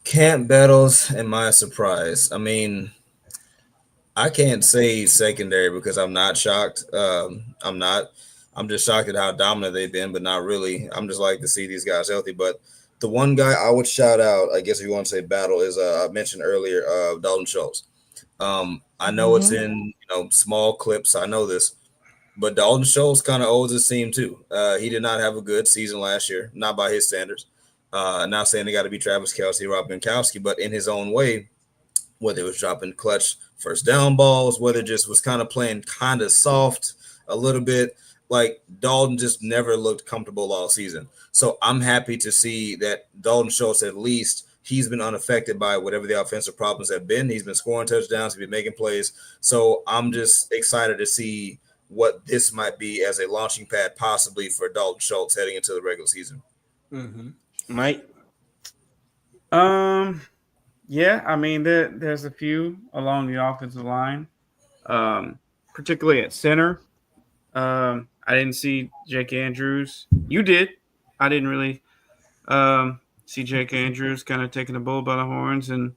Camp battles and my surprise. I mean, I can't say secondary because I'm not shocked. I'm not. I'm just shocked at how dominant they've been, but not really. I'm just like to see these guys healthy. But the one guy I would shout out, I guess if you want to say battle, is I mentioned earlier, Dalton Schultz. I know it's Hmm. in small clips. I know this, but Dalton Schultz kind of owes his team too. He did not have a good season last year, not by his standards. Not saying they got to be Travis Kelsey, Rob Gronkowski, but in his own way, whether it was dropping clutch first down balls, whether it just was kind of playing kind of soft a little bit. Like Dalton just never looked comfortable all season. So I'm happy to see that Dalton Schultz, at least he's been unaffected by whatever the offensive problems have been. He's been scoring touchdowns, he's been making plays. So I'm just excited to see what this might be as a launching pad possibly for Dalton Schultz heading into the regular season. Mm-hmm. Mike. Um, yeah, I mean there's a few along the offensive line, particularly at center. I didn't see Jake Andrews. You did. I didn't really see Jake Andrews kind of taking the bull by the horns and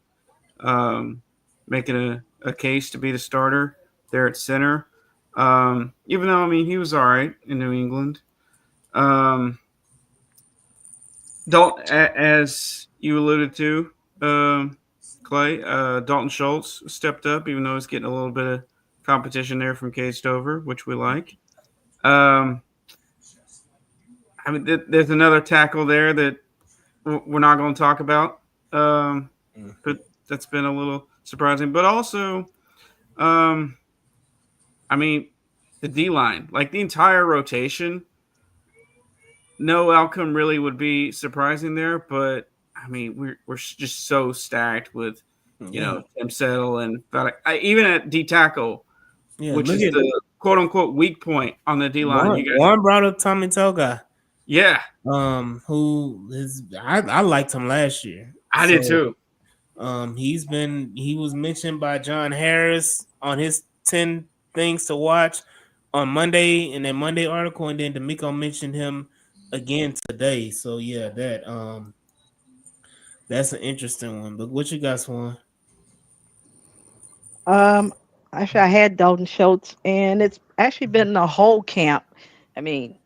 making a case to be the starter there at center. Even though I mean he was all right in New England. Don't as you alluded to, Clay. Dalton Schultz stepped up, even though he's getting a little bit of competition there from Cade Stover, which we like. Um, I mean, there's another tackle there that we're not going to talk about, but that's been a little surprising. But also, um, I mean, the D line, like the entire rotation, no outcome really would be surprising there. But I mean, we're just so stacked with, Yeah, Tim Settle and even at D tackle, yeah. which Look is at the quote unquote weak point on the D line. Warren. You guys, Warren brought up Tommy Toga. yeah, Who is I liked him last year. I did So too. he was mentioned by John Harris on his 10 things to watch on Monday in that Monday article, and then D'Amico mentioned him again today. So yeah, that's an interesting one. But what you got, Swan? Um, Actually, I had Dalton Schultz, and it's actually been the whole camp. I mean,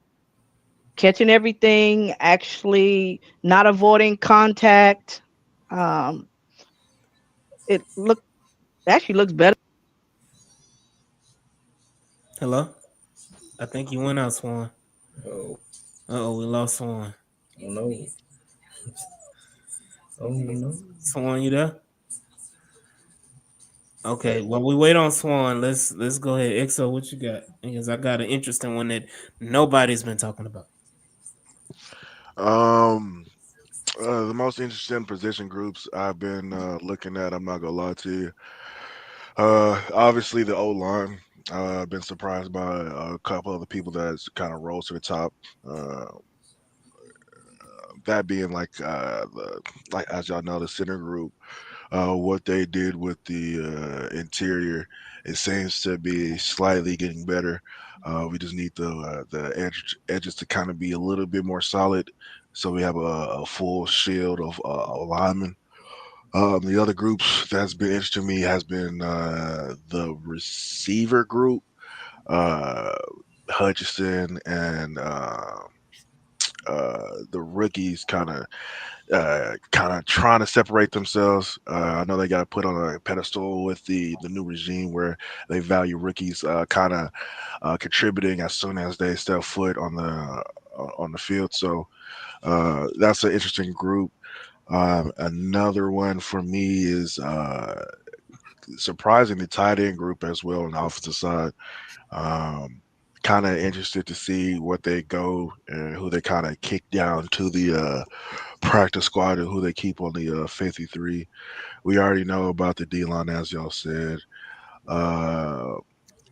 catching everything, actually not avoiding contact. Um, it look actually looks better. Hello? I think you went out, Swan. Oh, Oh, we lost Swan. oh no. Oh no. Swan, you there? Okay, while we wait on Swan, let's go ahead. EXO, what you got? Because I got an interesting one that nobody's been talking about. Um, the most interesting position groups I've been looking at. I'm not gonna lie to you. Obviously the O line. I've been surprised by a couple of the people that's kind of rose to the top. Uh, that being like as y'all know, the center group. What they did with the interior, it seems to be slightly getting better. We just need edges to kind of be a little bit more solid, so we have a full shield of linemen. The other groups that's been interesting to me has been the receiver group, uh, Hutchinson and the rookies kind of trying to separate themselves. I know they got put on a pedestal with the new regime where they value rookies kind of contributing as soon as they step foot on the field. So that's an interesting group. Another one for me is surprising the tight end group as well on the offensive side. Um, Kind of interested to see what they go and who they kind of kick down to the practice squad and who they keep on the 53. We already know about the D line, as y'all said. Uh,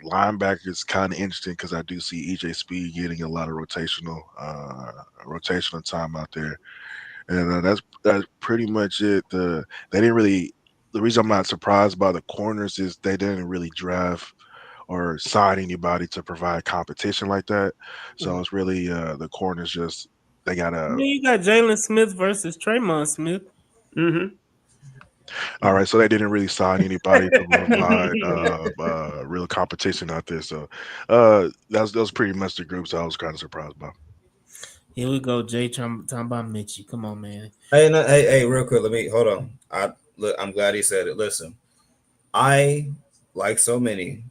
Linebacker is kind of interesting because I do see EJ Speed getting a lot of rotational time out there, and that's pretty much it. They didn't really. The reason I'm not surprised by the corners is they didn't really draft or sign anybody to provide competition like that. So it's really the corners just they got I a. mean, you got Jalen Smith versus Tremont Smith. Mm-hmm. All right, so they didn't really sign anybody to provide real competition out there. So that was pretty much the groups I was kind of surprised by. Here we go, Jay talking about Mitchie. Come on, man. Hey, no, hey, real quick. Let me hold on. I'm glad he said it. Listen, I, like so many,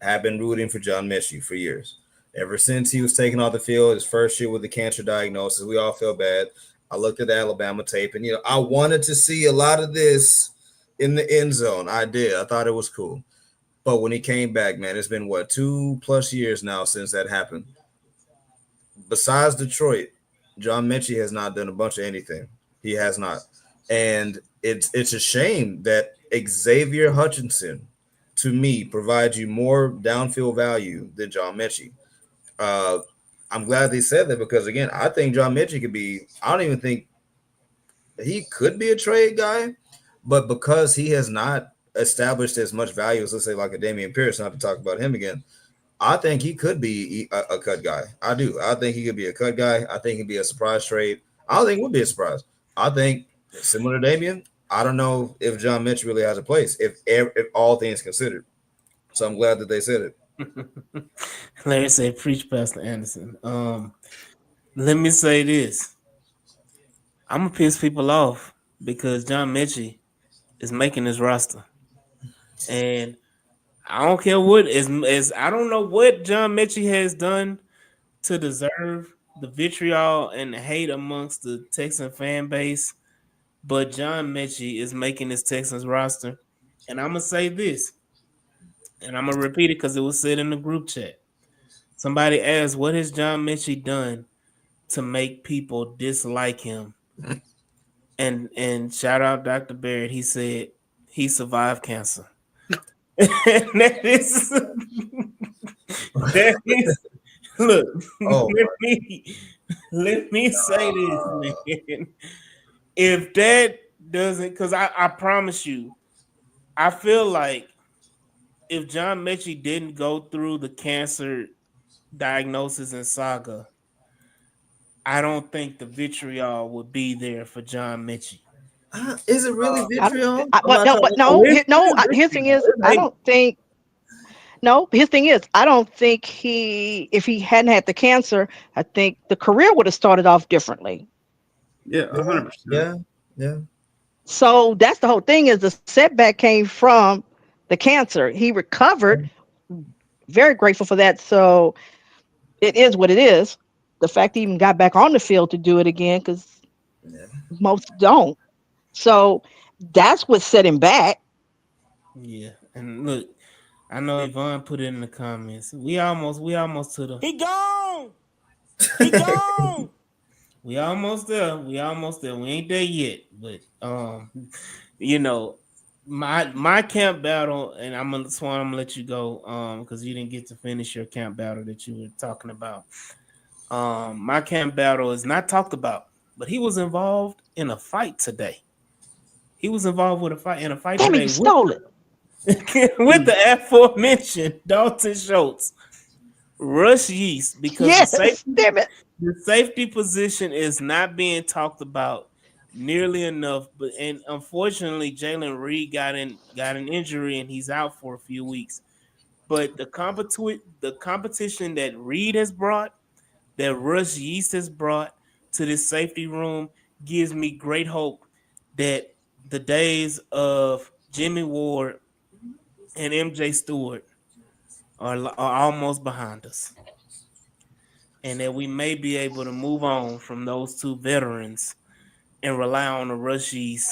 have been rooting for John Mechie for years. Ever since he was taken off the field, his first year with the cancer diagnosis, we all felt bad. I looked at the Alabama tape, and I wanted to see a lot of this in the end zone. I did. I thought it was cool. But when he came back, man, it's been what 2+ years now since that happened. Besides Detroit, John Mechie has not done a bunch of anything. He has not, and it's a shame that Xavier Hutchinson, to me, provides you more downfield value than John Mechie. Uh, I'm glad they said that because again, I think John Mechie could be. I don't even think he could be a trade guy, but because he has not established as much value as let's say like a Damian Pierce, not to talk about him again, I think he could be a cut guy. I do. I think he could be a cut guy. I think he'd be a surprise trade. I don't think it would be a surprise. I think similar to Damian. I don't know if John Mitch really has a place if all things considered. So I'm glad that they said it. Larry said, "Preach, Pastor Anderson." Let me say this. I'm gonna piss people off. because John Mechie is making his roster, and I don't care what is. I don't know what John Mechie has done to deserve the vitriol and the hate amongst the Texan fan base, but John Mechie is making his Texans roster, and I'm gonna say this, and I'm gonna repeat it because it was said in the group chat. Somebody asked, "What has John Mechie done to make people dislike him?" And shout out Dr. Barrett. He said he survived cancer. that is that is look. Oh Let me say this, man. If that doesn't, because I promise you, I feel like if John Mechie didn't go through the cancer diagnosis and saga, I don't think the vitriol would be there for John Mechie. is it really I, vitriol? I, I'm not trying but to. no, no. His thing is, I don't think. No, his thing is, I don't think if he hadn't had the cancer, I think the career would have started off differently. Yeah, Yeah, 100%. yeah, yeah. So that's the whole thing. Is the setback came from the cancer. He recovered. Very grateful for that. So it is what it is. The fact he even got back on the field to do it again, because Yeah. most don't. So that's what set him back. Yeah, and look, I know Yvonne put it in the comments. We almost to the. He gone. He gone. We almost there. We almost there. We ain't there yet, but you know, my camp battle, and Swan, I'm gonna let you go, because you didn't get to finish your camp battle that you were talking about. My camp battle is not talked about, but he was involved in a fight today. He was involved with a fight in a fight Damn it, today you with stole it. with the aforementioned Dalton Schultz, Rush Yeast, because Yes, damn it. the safety position is not being talked about nearly enough. But and unfortunately, Jalen Reed got an injury and he's out for a few weeks. But the competition that Reed has brought, that Rush Yeast has brought to this safety room, gives me great hope that the days of Jimmy Ward and MJ Stewart are almost behind us, and that we may be able to move on from those two veterans and rely on the Rushies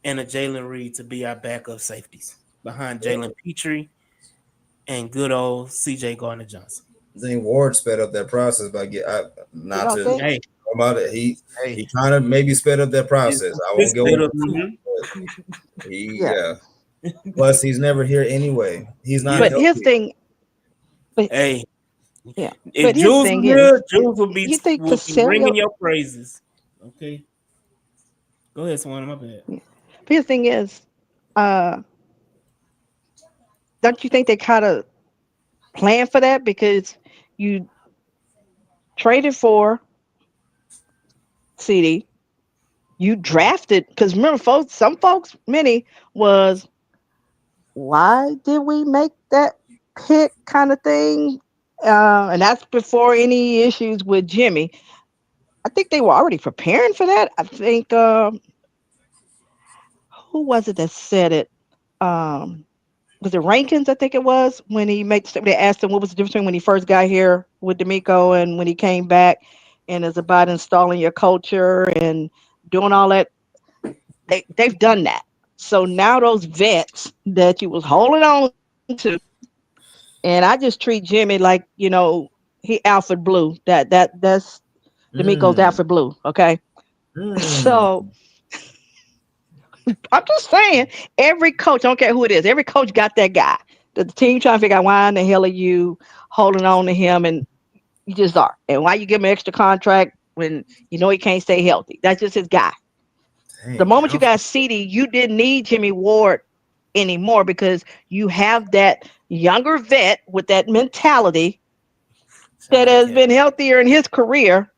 and a Jalen Reed to be our backup safeties behind Jalen Petrie and good old CJ Gardner Johnson. I think Ward sped up that process by You not don't to think? Hey, talk about it. He hey, kind of maybe sped up that process. I won't go sped into up too. it, but Yeah. yeah. Plus, he's never here anyway. He's not Yeah. But his healthy. thing, but Hey, yeah. if But his Jules thing was is, here, Jules you think would be ringing Casario, your praises. Okay, go ahead, Swan. My bad. but his thing is, uh, don't you think they kind of planned for that, because you traded for CD, you drafted, because remember, folks, some folks, many was, why did we make that pick kind of thing? And that's before any issues with Jimmy. I think they were already preparing for that. I think who was it that said it? Was it Rankins? I think it was, when he made. They asked him what was the difference between when he first got here with D'Amico and when he came back, and it's about installing your culture and doing all that. They've done that. So now those vets that you was holding on to, and I just treat Jimmy like, he Alfred Blue. That's D'Amico's Mm, Alfred Blue. Okay, so mm. I'm just saying, every coach, I don't care who it is, every coach got that guy. The team trying to figure out why in the hell are you holding on to him, and you just are. And why you give him an extra contract when you know he can't stay healthy. That's just his guy. The Dang, moment you Alfred. got CD, you didn't need Jimmy Ward anymore, because you have that younger vet with that mentality Shout that out, has Cap. been healthier in his career.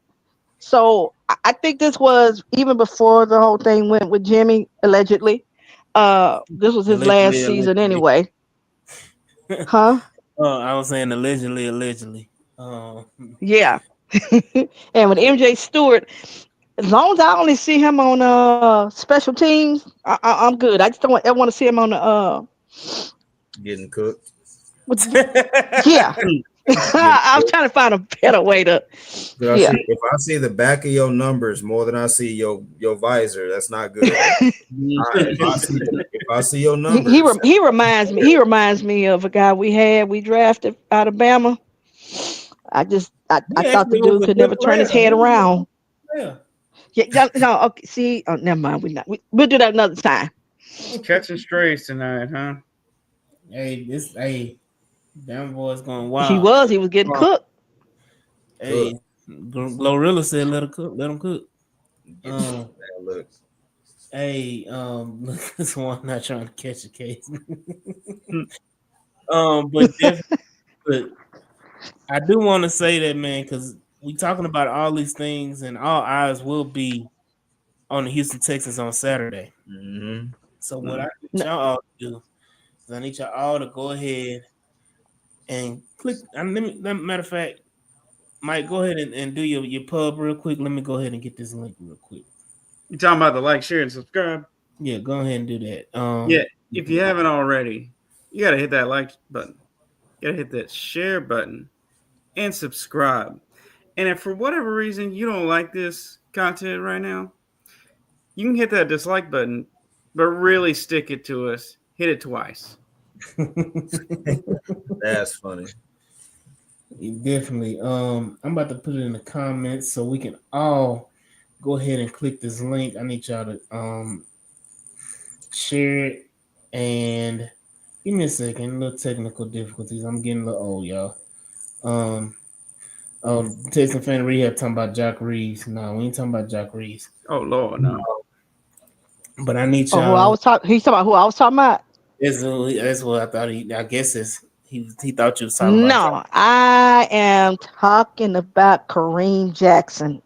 So I think this was even before the whole thing went with Jimmy, allegedly. This was his last Allegedly, season allegedly. anyway. Huh? I was saying allegedly. Yeah. And with MJ Stewart, As long as I only see him on special teams, I'm good. I just don't ever want to see him on the Getting cooked. what's yeah. Getting I'm cooked. trying to find a better way to yeah. If I see the back of your numbers more than I see your visor, that's not good. If I see your numbers, he reminds me of a guy we drafted out of Bama. I He thought the actually was dude a could good never turn player. his head around. Yeah. Yeah, no, okay, see, oh, never mind. We'll do that another time. Catching strays tonight, huh? Hey, damn boy's going He wild. was he was getting Uh, cooked. hey, Glorilla said let him cook. getting Um, bad looks. hey, look, this one not trying to catch a case. Hmm. But definitely, but I do want to say that, man, because we talking about all these things, and all eyes will be on the Houston Texans on Saturday. Mm-hmm. So what I Mm. need y'all all to do is I need y'all all to go ahead and click. Matter of fact, Mike, go ahead and do your pub real quick. Let me go ahead and get this link real quick. You talking about the like, share, and subscribe? Yeah, go ahead and do that. Yeah. If you haven't already, you gotta hit that like button. You gotta hit that share button and subscribe. And if for whatever reason you don't like this content right now, you can hit that dislike button, but really stick it to us. Hit it twice. That's funny. Definitely. I'm about to put it in the comments so we can all go ahead and click this link. I need y'all to share it and give me a second. A little technical difficulties. I'm getting a little old, y'all. Um, Texan fan rehab talking about Jack Reeves. No, we ain't talking about Jack Reeves. Oh Lord, no. But I need Oh, who I y'all. was talking? He's talking about who I was talking about. That's what I thought. I guess he thought you was talking about Jack. No, I am talking about Kareem Jackson.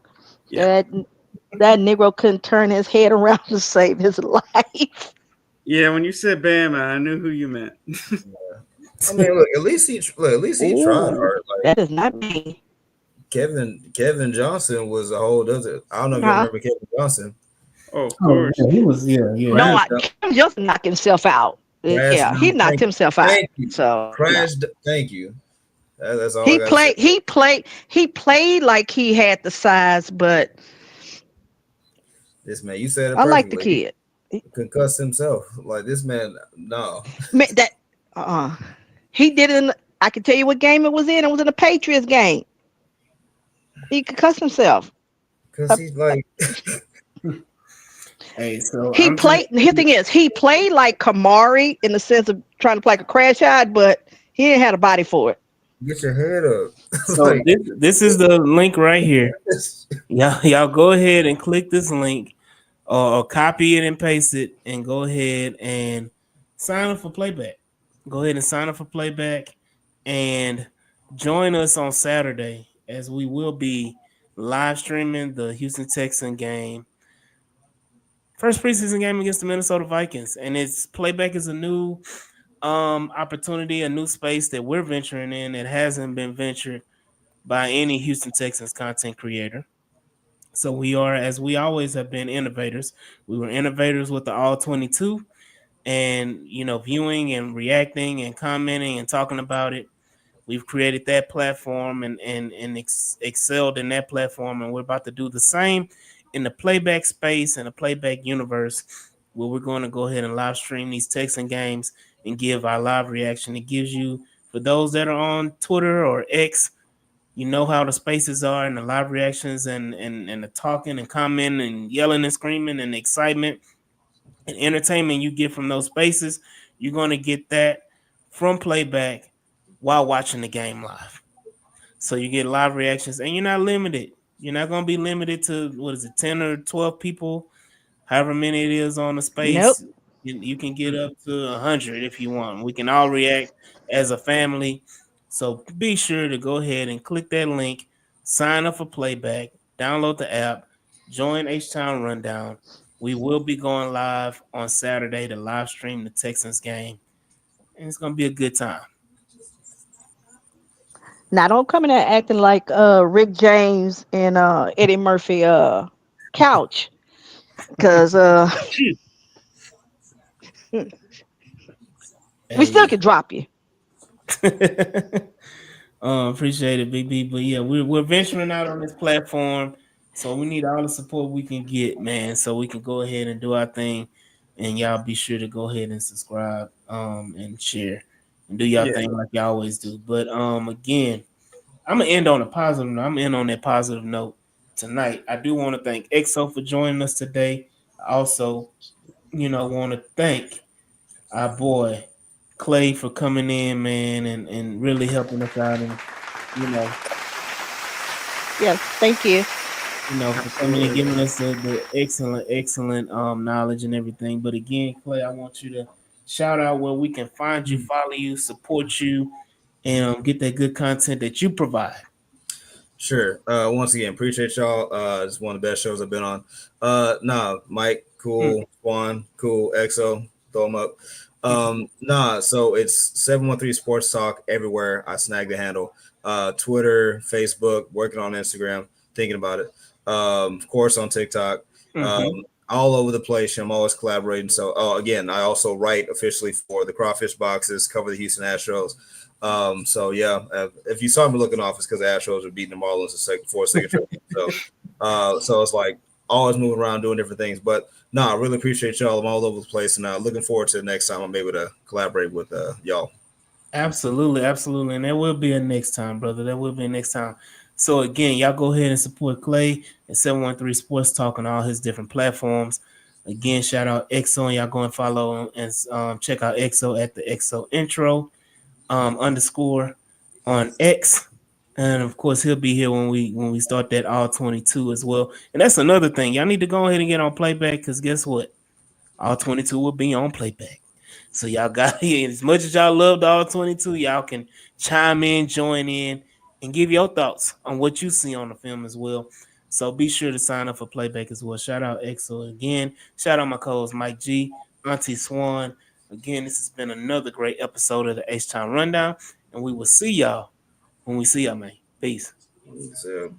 Yeah. That Negro couldn't turn his head around to save his life. Yeah, when you said Bama, I knew who you meant. I mean, look, at least he tried Ooh, hard. Like that is not me. Kevin Johnson was a whole other. I don't know if you Huh? remember Kevin Johnson. Oh, of Oh course. yeah, he was yeah. No, Crashed, Kim just knocked himself out. crashed Yeah, he down. knocked himself out. Thank you. So no. Crashed. Thank you. That's all I He gotta say. played. He played. He played like he had the size, but This man, you said it I like the perfectly. kid. He concussed himself. Like this man, no. Man, that uh, he did it. I can tell you what game it was in. It was in a Patriots game. He concussed himself. Because Uh, he's like, Hey, so he I'm just played. His thing is, he played like Kamari in the sense of trying to play like a crash out, but he didn't have a body for it. get your head up. so Like, this is the link right here. Y'all go ahead and click this link or copy it and paste it and go ahead and sign up for playback. Go ahead and sign up for playback and join us on Saturday as we will be live streaming the Houston Texan game. First preseason game against the Minnesota Vikings. And it's playback is a new opportunity, a new space that we're venturing in that hasn't been ventured by any Houston Texans content creator. So we are, as we always have been, innovators. We were innovators with the All 22, and viewing and reacting and commenting and talking about it. We've created that platform and excelled in that platform, and we're about to do the same in the playback space and the playback universe, where we're going to go ahead and live stream these Texan games and give our live reaction. It gives you, for those that are on Twitter or X, you know how the spaces are and the live reactions and the talking and commenting and yelling and screaming and excitement and entertainment you get from those spaces. You're going to get that from playback while watching the game live. So you get live reactions and you're not limited. You're not going to be limited to, 10 or 12 people, however many it is on the Nope. space. You can get up to 100 if you want. We can all react as a family. So be sure to go ahead and click that link, sign up for playback, download the app, join H-Town Rundown. We will be going live on Saturday to live stream the Texans game, and it's going to be a good time. Now don't come in there acting like Rick James and Eddie Murphy couch because we still Hey. could drop you. Appreciate it, Big B. But yeah, we're venturing out on this platform, so we need all the support we can get, man, so we can go ahead and do our thing. And y'all be sure to go ahead and subscribe, and share, and do y'all Yeah. thing like y'all always do. But again, I'm gonna end on a positive note. I'm in on that positive note tonight. I do want to thank EXO for joining us today. I also, want to thank our boy Clay for coming in, man, and really helping us out, and you know, Yes, thank you. for coming and Absolutely. giving us the excellent knowledge and everything. But again, Clay, I want you to shout out where we can find you, follow you, support you, and get that good content that you provide. Sure. Once again, appreciate y'all. It's one of the best shows I've been on. Mike, Mm. cool. Juan, cool. EXO, throw them up. So it's 713 Sports Talk everywhere. I snagged the handle. Twitter, Facebook, working on Instagram, thinking about it. Of course on TikTok. Mm-hmm. All over the place. I'm always collaborating. So, again, I also write officially for the Crawfish Boxes, cover the Houston Astros. If you saw me looking off, it's because the Astros are beating the Marlins for a second trip. So it's like always moving around doing different things. But no, I really appreciate y'all. I'm all over the place, and looking forward to the next time I'm able to collaborate with y'all. Absolutely, absolutely. And there will be a next time, brother. There will be a next time. So again, y'all go ahead and support Clay at 713 Sports Talk on all his different platforms. Again, shout out EXO, and y'all go and follow him and check out EXO at the EXO intro underscore on X. And of course, he'll be here when we start that all 22 as well. And that's another thing. Y'all need to go ahead and get on playback, because guess what? All 22 will be on playback. So y'all got here. As much as y'all loved all 22, y'all can chime in, join in, and give your thoughts on what you see on the film as well. So be sure to sign up for playback as well. Shout out EXO again. Shout out my co-host Mike G, Auntie Swan. Again, this has been another great episode of the H Time Rundown, and we will see y'all when we see y'all, man. Peace. So